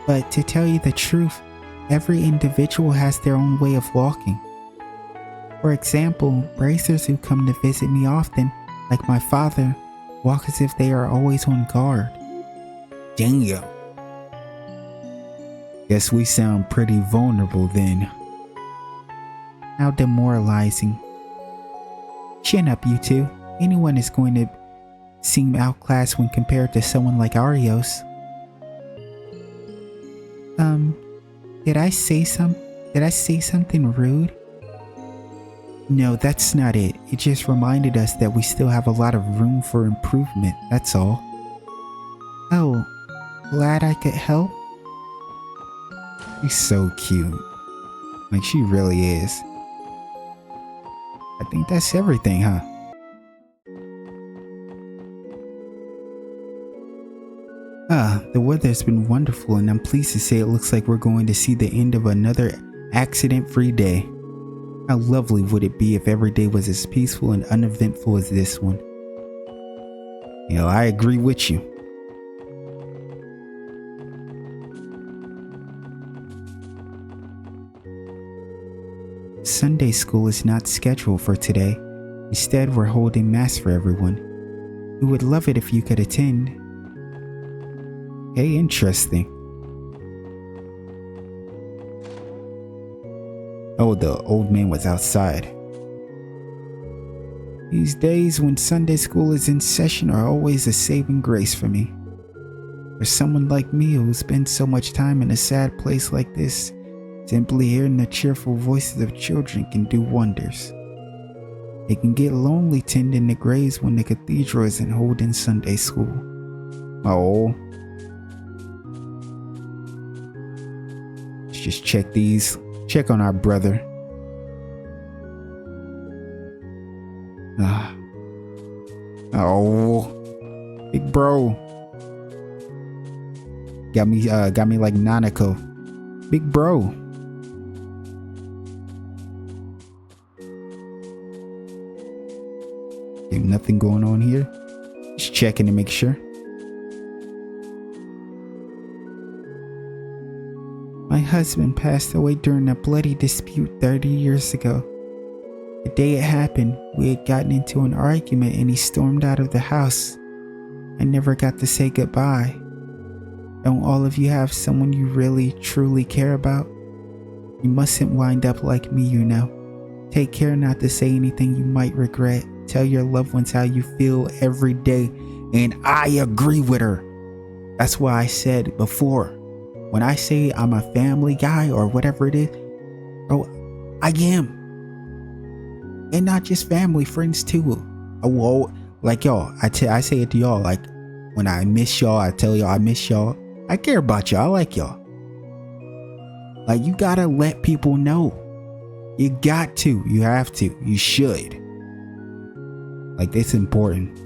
But to tell you the truth, every individual has their own way of walking. For example, bracers who come to visit me often, like my father, walk as if they are always on guard. Damn. Guess we sound pretty vulnerable then. How demoralizing. Chin up, you two. Anyone is going to seem outclassed when compared to someone like Arios. Did I say something rude? No, that's not it. It just reminded us that we still have a lot of room for improvement, that's all. Oh, glad I could help? She's so cute. Like, she really is. I think that's everything, huh? The weather's been wonderful, and I'm pleased to say it looks like we're going to see the end of another accident-free day. How lovely would it be if every day was as peaceful and uneventful as this one? You know, I agree with you. Sunday school is not scheduled for today. Instead, we're holding mass for everyone. We would love it if you could attend. Hey, interesting. Oh, the old man was outside. These days when Sunday school is in session are always a saving grace for me. For someone like me who spends so much time in a sad place like this, simply hearing the cheerful voices of children can do wonders. It can get lonely tending the graves when the cathedral isn't holding Sunday school. Oh. Let's just check on our brother. Oh, big bro. Got me like Nanako. Big bro. Okay, nothing going on here. Just checking to make sure. My husband passed away during a bloody dispute 30 years ago. The day it happened, we had gotten into an argument and he stormed out of the house. I never got to say goodbye. Don't all of you have someone you really, truly care about? You mustn't wind up like me, you know. Take care not to say anything you might regret. Tell your loved ones how you feel every day. And I agree with her. That's why I said before, when I say I'm a family guy or whatever it is, bro, I am. And not just family, friends too. Oh, like y'all, I say it to y'all, like when I miss y'all, I tell y'all I miss y'all. I care about y'all, I like y'all. Like, you gotta let people know. You got to, you have to, you should. Like, it's important.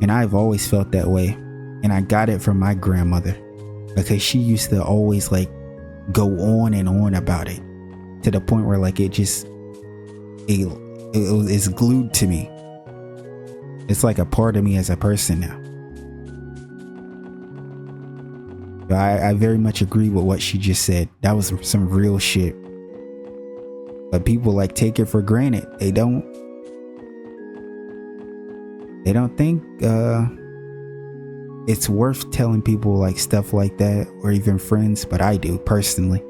And I've always felt that way. And I got it from my grandmother. Because she used to always like go on and on about it. To the point where like it's glued to me. It's like a part of me as a person now. I very much agree with what she just said. That was some real shit. But people like take it for granted. They don't think it's worth telling people like stuff like that, or even friends, but I do personally.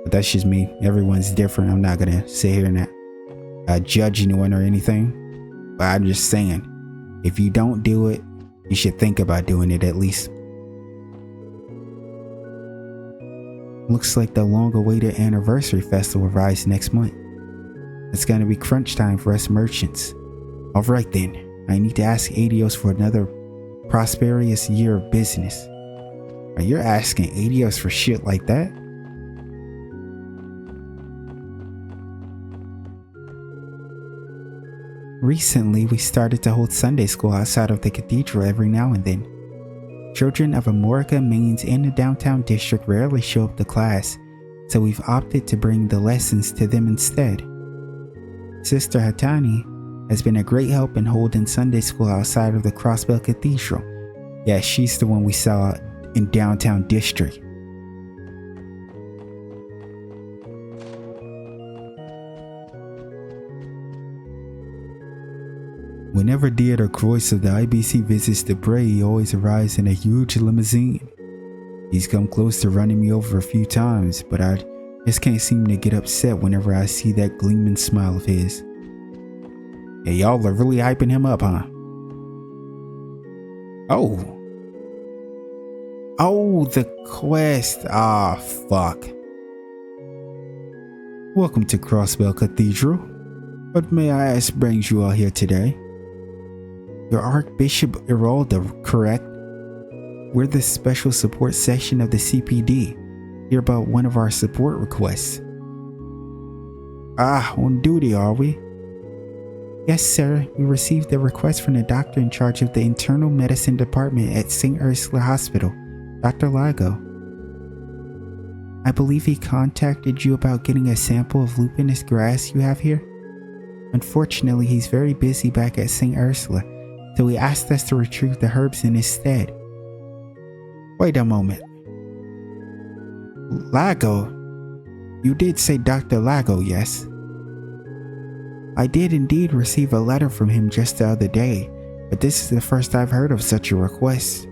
But that's just me. Everyone's different. I'm not gonna sit here and judge anyone or anything. But I'm just saying, if you don't do it, you should think about doing it at least. Looks like the long-awaited anniversary festival arrives next month. It's gonna be crunch time for us merchants. Alright then, I need to ask Adios for another prosperous year of business. You're asking Adios for shit like that? Recently, we started to hold Sunday school outside of the cathedral every now and then. Children of Amorica, Maines, and the downtown district rarely show up to class, so we've opted to bring the lessons to them instead. Sister Hatani has been a great help in holding Sunday school outside of the Crossbell Cathedral. Yeah, she's the one we saw in downtown district. Whenever Theodore Croix of the IBC visits the Bray, he always arrives in a huge limousine. He's come close to running me over a few times, but I just can't seem to get upset whenever I see that gleaming smile of his. Yeah, y'all are really hyping him up, huh? Oh, the quest. Ah, fuck. Welcome to Crossbell Cathedral. What may I ask brings you all here today? You're Archbishop Iralda, correct? We're the special support section of the CPD. Hear about one of our support requests. Ah, on duty, are we? Yes, sir. We received a request from the doctor in charge of the internal medicine department at St. Ursula Hospital, Dr. Lago. I believe he contacted you about getting a sample of lupinous grass you have here. Unfortunately, he's very busy back at St. Ursula, so he asked us to retrieve the herbs in his stead. Wait a moment. Lago? You did say Dr. Lago, yes? I did indeed receive a letter from him just the other day, but this is the first I've heard of such a request.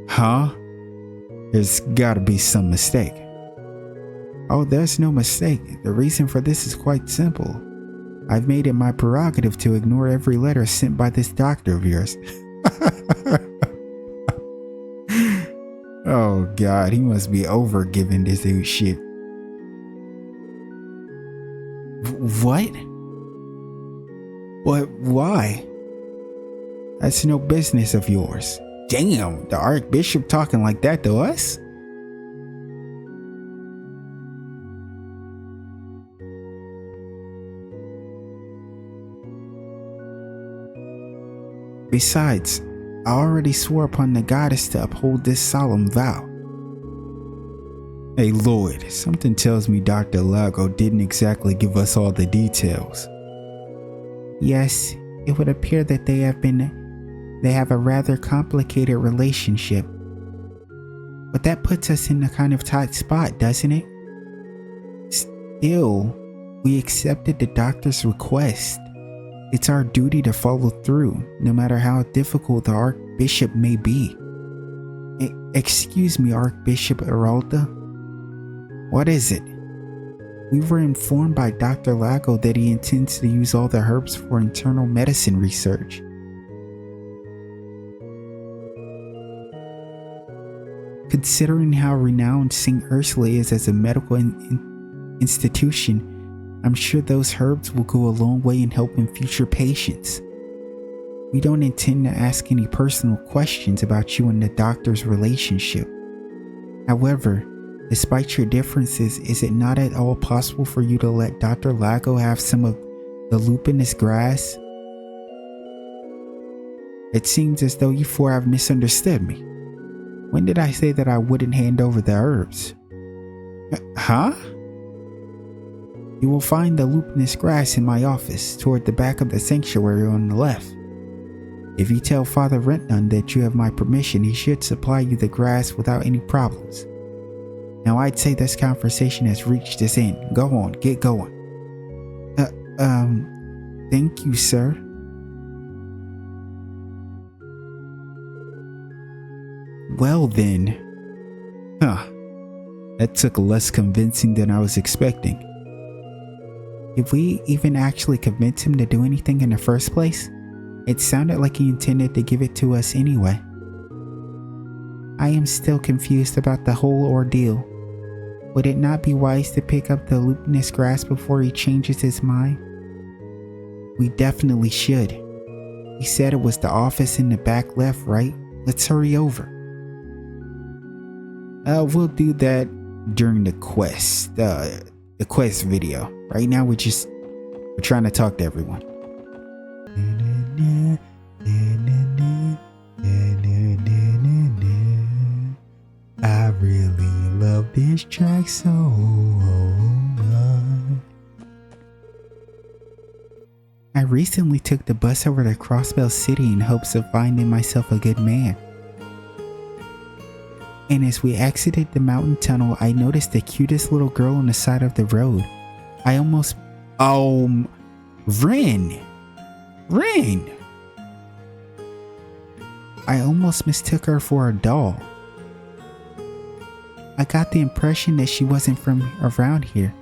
Huh? There's gotta be some mistake. Oh, there's no mistake. The reason for this is quite simple. I've made it my prerogative to ignore every letter sent by this doctor of yours. Oh god, he must be over giving this dude shit. What? What? Why? That's no business of yours. Damn, the Archbishop talking like that to us? Besides, I already swore upon the goddess to uphold this solemn vow. Hey Lloyd, something tells me Dr. Lago didn't exactly give us all the details. Yes, it would appear that they have a rather complicated relationship. But that puts us in a kind of tight spot, doesn't it? Still, we accepted the doctor's request. It's our duty to follow through, no matter how difficult the Archbishop may be. Excuse me, Archbishop Iralda. What is it? We were informed by Dr. Lago that he intends to use all the herbs for internal medicine research. Considering how renowned St. Ursula is as a medical institution, I'm sure those herbs will go a long way in helping future patients. We don't intend to ask any personal questions about you and the doctor's relationship. However, despite your differences, is it not at all possible for you to let Dr. Lago have some of the lupinous grass? It seems as though you four have misunderstood me. When did I say that I wouldn't hand over the herbs? Huh? You will find the lupinous grass in my office, toward the back of the sanctuary on the left. If you tell Father Rentnun that you have my permission, he should supply you the grass without any problems. Now I'd say this conversation has reached its end. Go on, get going. Thank you, sir. Well then. That took less convincing than I was expecting. Did we even actually convince him to do anything in the first place? It sounded like he intended to give it to us anyway. I am still confused about the whole ordeal. Would it not be wise to pick up the lupinous grass before he changes his mind? We definitely should. He said it was the office in the back left, right? Let's hurry over. We'll do that during the quest video. Right now we're trying to talk to everyone. I really love this track so much. I recently took the bus over to Crossbell City in hopes of finding myself a good man. And as we exited the mountain tunnel, I noticed the cutest little girl on the side of the road. I almost... Rin! I almost mistook her for a doll. I got the impression that she wasn't from around here.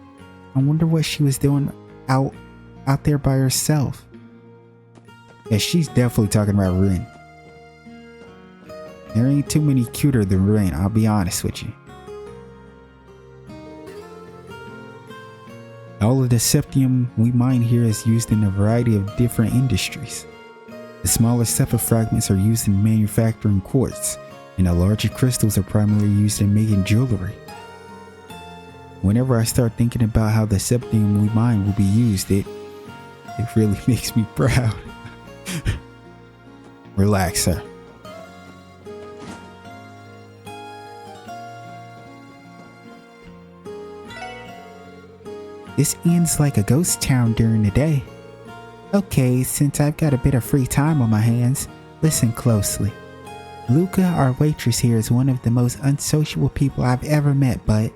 I wonder what she was doing out there by herself. Yeah, she's definitely talking about Rin. There ain't too many cuter than Rin, I'll be honest with you. All of the septium we mine here is used in a variety of different industries. The smaller septa fragments are used in manufacturing quartz, and the larger crystals are primarily used in making jewelry. Whenever I start thinking about how the septium we mine will be used, it really makes me proud. Relax, sir. This ends like a ghost town during the day. Okay, since I've got a bit of free time on my hands, listen closely. Luca, our waitress here, is one of the most unsociable people I've ever met, but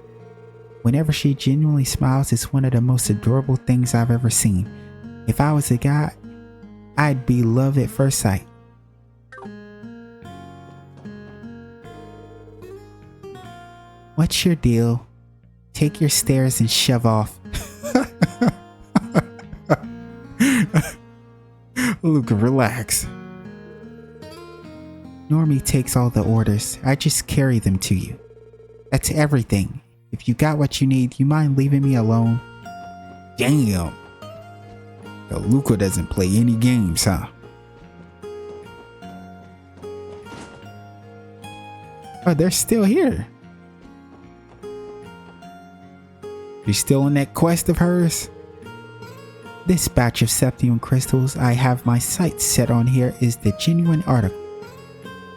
whenever she genuinely smiles, it's one of the most adorable things I've ever seen. If I was a guy, I'd be love at first sight. What's your deal? Take your stares and shove off. Luca, relax. Normie takes all the orders. I just carry them to you. That's everything. If you got what you need, you mind leaving me alone? Damn. Luca doesn't play any games, huh? Oh, they're still here. You still on that quest of hers? This batch of septium crystals I have my sights set on here is the genuine article.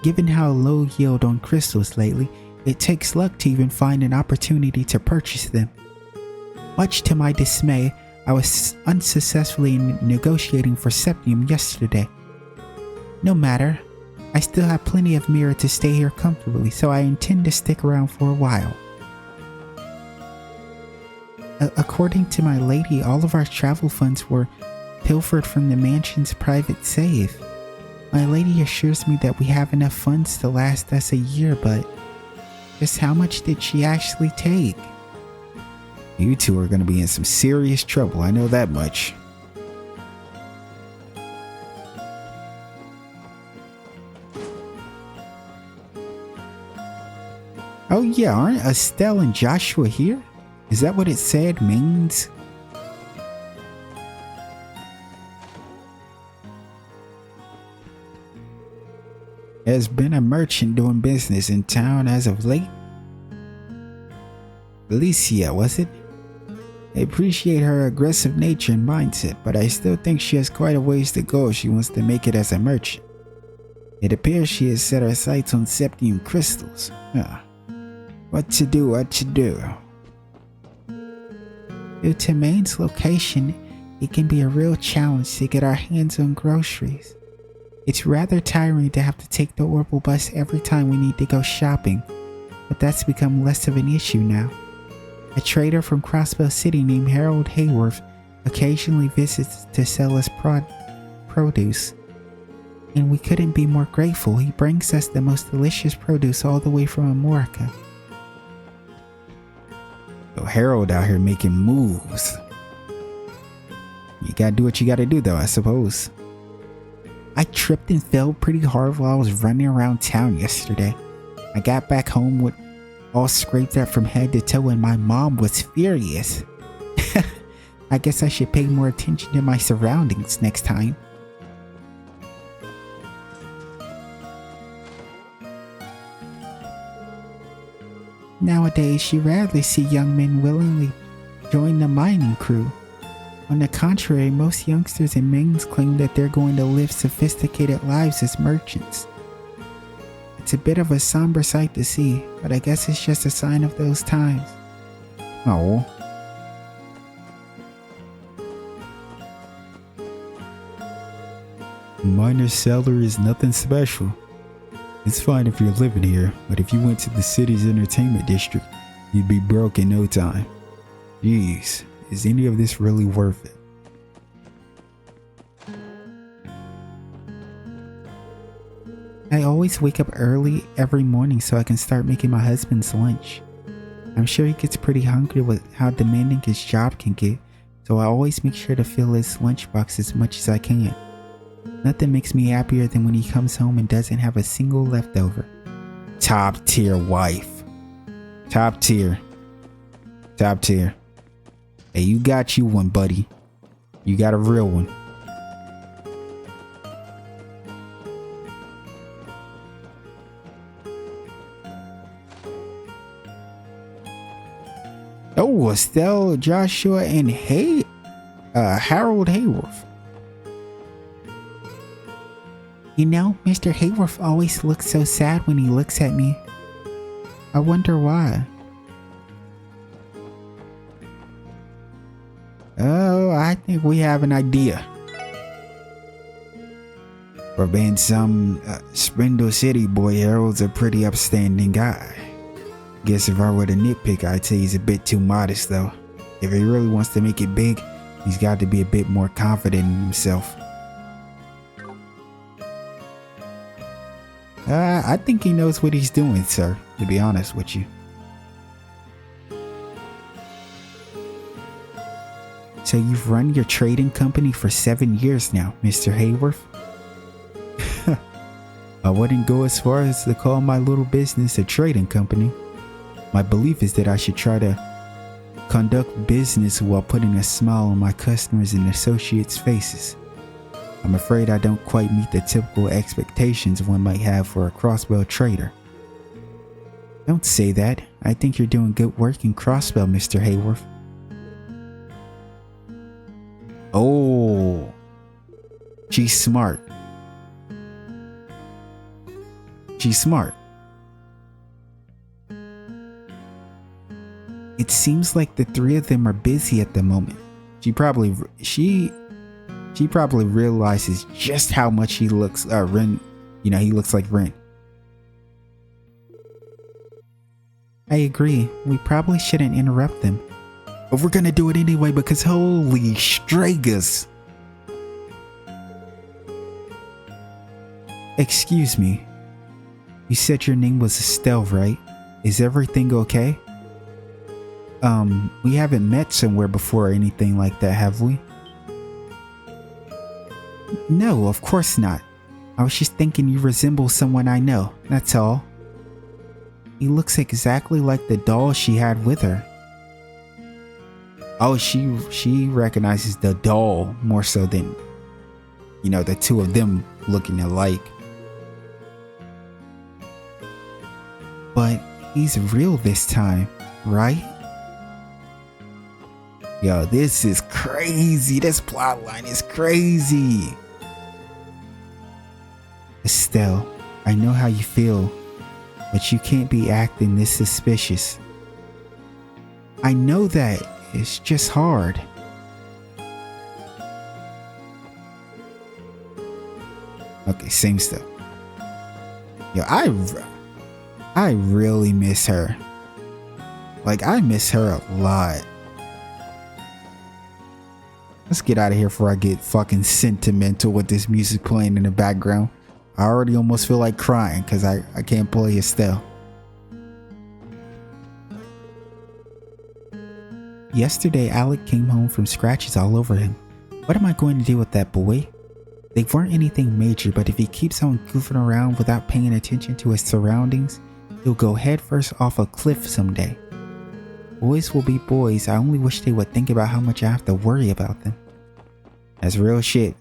Given how low yield on crystals lately, it takes luck to even find an opportunity to purchase them. Much to my dismay, I was unsuccessfully negotiating for septium yesterday. No matter, I still have plenty of mirror to stay here comfortably, so I intend to stick around for a while. According to my lady, all of our travel funds were pilfered from the mansion's private safe. My lady assures me that we have enough funds to last us a year, but just how much did she actually take? You two are going to be in some serious trouble, I know that much. Oh yeah, aren't Estelle and Joshua here? Is that what it said means? Has been a merchant doing business in town as of late? Alicia, was it? I appreciate her aggressive nature and mindset, but I still think she has quite a ways to go if she wants to make it as a merchant. It appears she has set her sights on septium crystals. What to do? Due to Maine's location, it can be a real challenge to get our hands on groceries. It's rather tiring to have to take the Orbital bus every time we need to go shopping, but that's become less of an issue now. A trader from Crossbell City named Harold Hayworth occasionally visits to sell us produce, and we couldn't be more grateful. He brings us the most delicious produce all the way from America. So Harold out here making moves. You gotta do what you gotta do though, I suppose. I tripped and fell pretty hard while I was running around town yesterday. I got back home with all scraped up from head to toe and my mom was furious. I guess I should pay more attention to my surroundings next time. Nowadays, you rarely see young men willingly join the mining crew. On the contrary, most youngsters and maidens claim that they're going to live sophisticated lives as merchants. It's a bit of a somber sight to see, but I guess it's just a sign of those times. Oh. Miner's salary is nothing special. It's fine if you're living here, but if you went to the city's entertainment district, you'd be broke in no time. Jeez, is any of this really worth it? I always wake up early every morning so I can start making my husband's lunch. I'm sure he gets pretty hungry with how demanding his job can get, so I always make sure to fill his lunchbox as much as I can. Nothing makes me happier than when he comes home and doesn't have a single leftover. Top tier wife. Top tier. Top tier. Hey, you got you one, buddy. You got a real one. Oh, Estelle, Joshua, and Harold Hayworth. You know, Mr. Hayworth always looks so sad when he looks at me. I wonder why. Oh, I think we have an idea. For being some Spindle City boy, Harold's a pretty upstanding guy. Guess if I were to nitpick, I'd say he's a bit too modest though. If he really wants to make it big, he's got to be a bit more confident in himself. I think he knows what he's doing, sir, to be honest with you. So you've run your trading company for 7 years now, Mr. Hayworth? I wouldn't go as far as to call my little business a trading company. My belief is that I should try to conduct business while putting a smile on my customers and associates' faces. I'm afraid I don't quite meet the typical expectations one might have for a crossbow trader. Don't say that. I think you're doing good work in crossbow, Mr. Hayworth. Oh, she's smart. She's smart. It seems like the three of them are busy at the moment. She probably realizes just how much he looks Ren, he looks like Ren. I agree. We probably shouldn't interrupt them. But we're gonna do it anyway because holy stragus. Excuse me. You said your name was Estelle, right? Is everything okay? We haven't met somewhere before or anything like that, have we? No, of course not. I was just thinking you resemble someone I know, that's all. He looks exactly like the doll she had with her. Oh, she recognizes the doll more so than, the two of them looking alike. But he's real this time, right? Yo, this is crazy. This plotline is crazy. Estelle, I know how you feel, but you can't be acting this suspicious. I know that. It's just hard. Okay, same stuff. Yo, I really miss her. Like, I miss her a lot. Let's get out of here before I get fucking sentimental with this music playing in the background. I already almost feel like crying because I can't play Estelle. Yesterday, Alec came home from scratches all over him. What am I going to do with that boy? They weren't anything major, but if he keeps on goofing around without paying attention to his surroundings, he'll go headfirst off a cliff someday. Boys will be boys. I only wish they would think about how much I have to worry about them. That's real shit.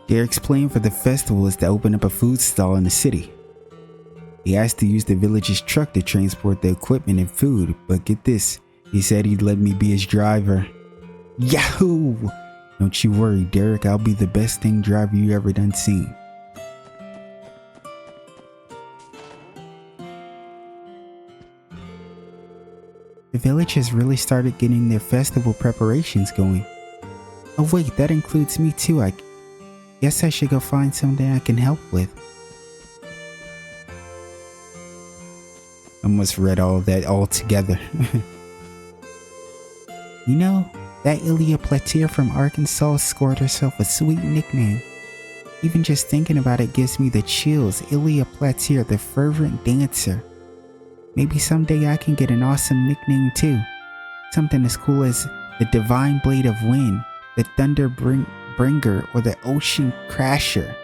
Derek's plan for the festival is to open up a food stall in the city. He asked to use the village's truck to transport the equipment and food, but get this, He said he'd let me be his driver. Yahoo! Don't you worry, Derek. I'll be the best thing driver you ever done seen. The village has really started getting their festival preparations going. Oh wait, that includes me too. I guess I should go find something I can help with. I almost read all of that all together. You know, that Ilya Platier from Arkansas scored herself a sweet nickname. Even just thinking about it gives me the chills. Ilya Platier, the fervent dancer. Maybe someday I can get an awesome nickname too. Something as cool as the Divine Blade of Wind, the Thunder Bringer, or the Ocean Crasher.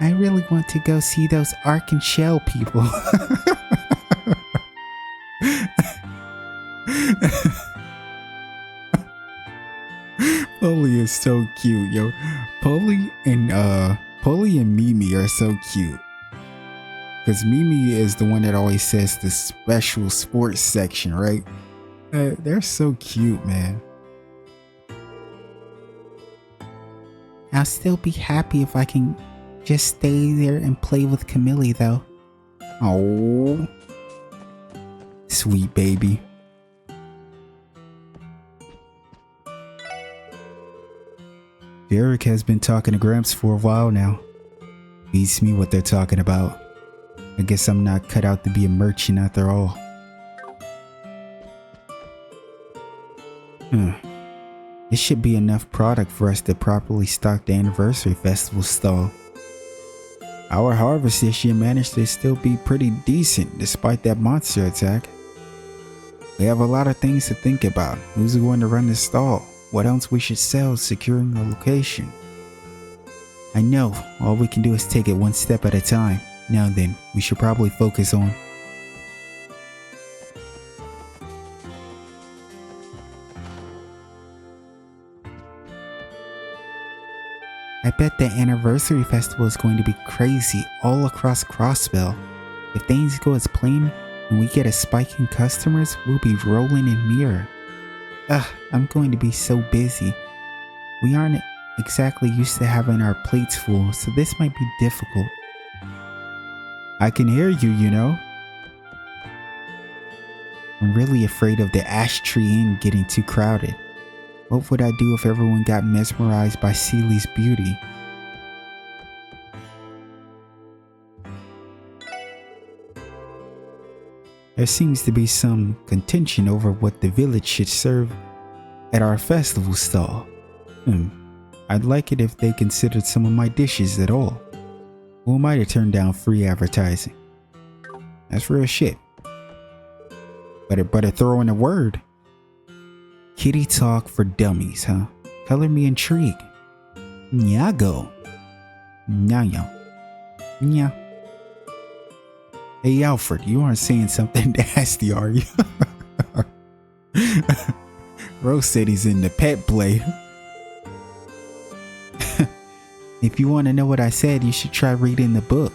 I really want to go see those Ark and Shell people. Polly is so cute, yo. Polly and Mimi are so cute. Because Mimi is the one that always says the special sports section, right? They're so cute, man. I'll still be happy if I can just stay there and play with Camille, though. Oh, sweet baby. Derek has been talking to Gramps for a while now. Beats me what they're talking about. I guess I'm not cut out to be a merchant after all. This should be enough product for us to properly stock the anniversary festival stall. Our harvest this year managed to still be pretty decent despite that monster attack. We have a lot of things to think about. Who's going to run the stall? What else we should sell, securing a location. I know, all we can do is take it one step at a time. Now then, we should probably focus on... I bet the anniversary festival is going to be crazy all across Crossbell. If things go as planned and we get a spike in customers, we'll be rolling in mirror. I'm going to be so busy. We aren't exactly used to having our plates full, so this might be difficult. I can hear you, you know. I'm really afraid of the Ash Tree Inn getting too crowded. What would I do if everyone got mesmerized by Seely's beauty? There seems to be some contention over what the village should serve at our festival stall. I'd like it if they considered some of my dishes at all. Who am I to turn down free advertising? That's real shit. Better throw in a word. Kitty talk for dummies, huh? Color me intrigued. Nyago. Nya. Hey Alfred, you aren't saying something nasty, are you? Rose said he's in the pet play. If you want to know what I said, you should try reading the book.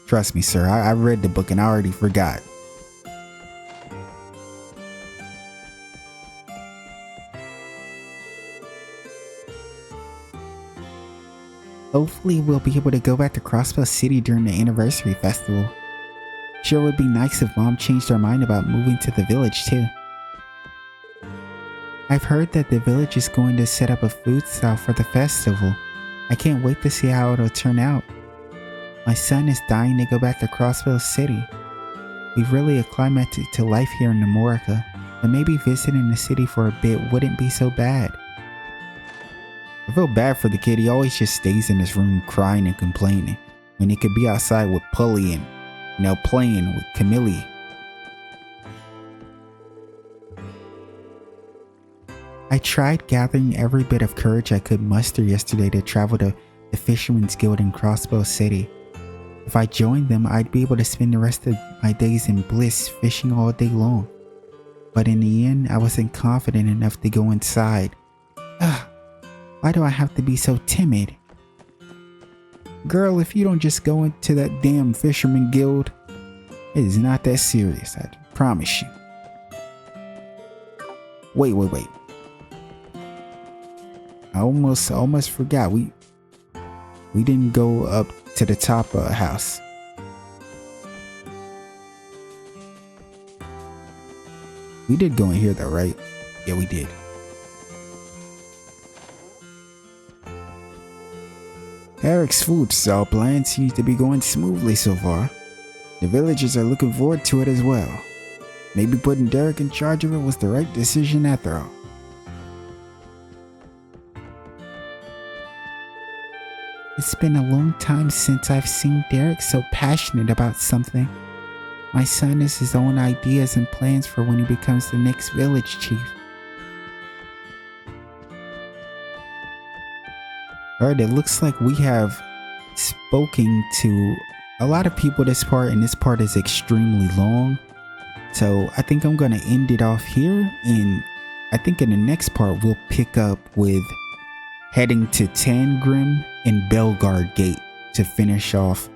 Trust me, sir, I read the book and I already forgot. Hopefully we'll be able to go back to Crossbell City during the anniversary festival. Sure would be nice if Mom changed her mind about moving to the village too. I've heard that the village is going to set up a food stall for the festival. I can't wait to see how it'll turn out. My son is dying to go back to Crossbell City. We've really acclimated to life here in America, but maybe visiting the city for a bit wouldn't be so bad. I feel bad for the kid. He always just stays in his room crying and complaining when he could be outside with Pully and, playing with Camille. I tried gathering every bit of courage I could muster yesterday to travel to the Fisherman's Guild in Crossbell City. If I joined them, I'd be able to spend the rest of my days in bliss fishing all day long. But in the end, I wasn't confident enough to go inside. Why do I have to be so timid? Girl, if you don't just go into that damn fisherman guild, it is not that serious, I promise you. Wait. I almost forgot. We didn't go up to the top of the house. We did go in here though, right? Yeah, we did. Eric's food stall plan seems to be going smoothly so far. The villagers are looking forward to it as well. Maybe putting Derek in charge of it was the right decision after all. It's been a long time since I've seen Derek so passionate about something. My son has his own ideas and plans for when he becomes the next village chief. Alright, it looks like we have spoken to a lot of people this part, and this part is extremely long. So I think I'm going to end it off here, and I think in the next part we'll pick up with heading to Tangrim and Belgard Gate to finish off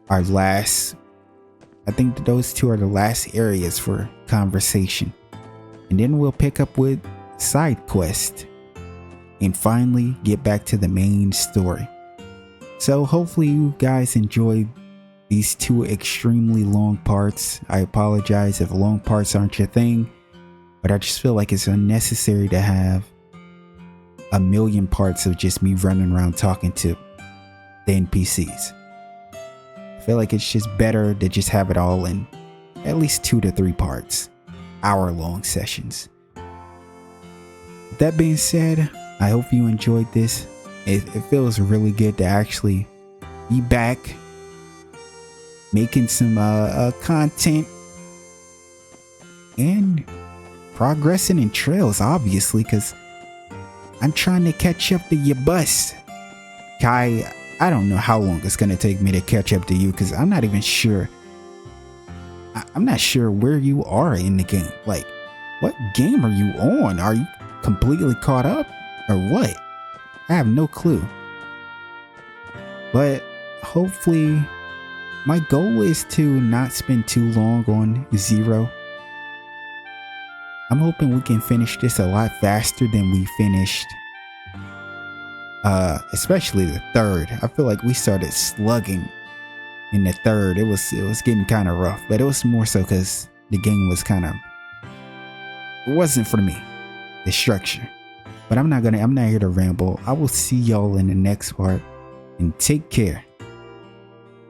our last, I think those two are the last areas for conversation. And then we'll pick up with side quest and finally get back to the main story. So hopefully you guys enjoyed these two extremely long parts. I apologize if long parts aren't your thing, but I just feel like it's unnecessary to have a million parts of just me running around talking to the NPCs. I feel like it's just better to just have it all in at least 2 to 3 parts, hour-long sessions. With that being said, I hope you enjoyed this. It feels really good to actually be back making some content and progressing in trails, obviously, because I'm trying to catch up to your bus. Kai, I don't know how long it's going to take me to catch up to you, because I'm not even sure. I'm not sure where you are in the game. Like, what game are you on? Are you completely caught up or what? I have no clue. But hopefully, my goal is to not spend too long on 0. I'm hoping we can finish this a lot faster than we finished, especially the 3rd. I feel like we started slugging in the 3rd. It was getting kind of rough, but it was more so because the game was kind of, it wasn't for me, the structure. But I'm not here to ramble. I will see y'all in the next part, and take care.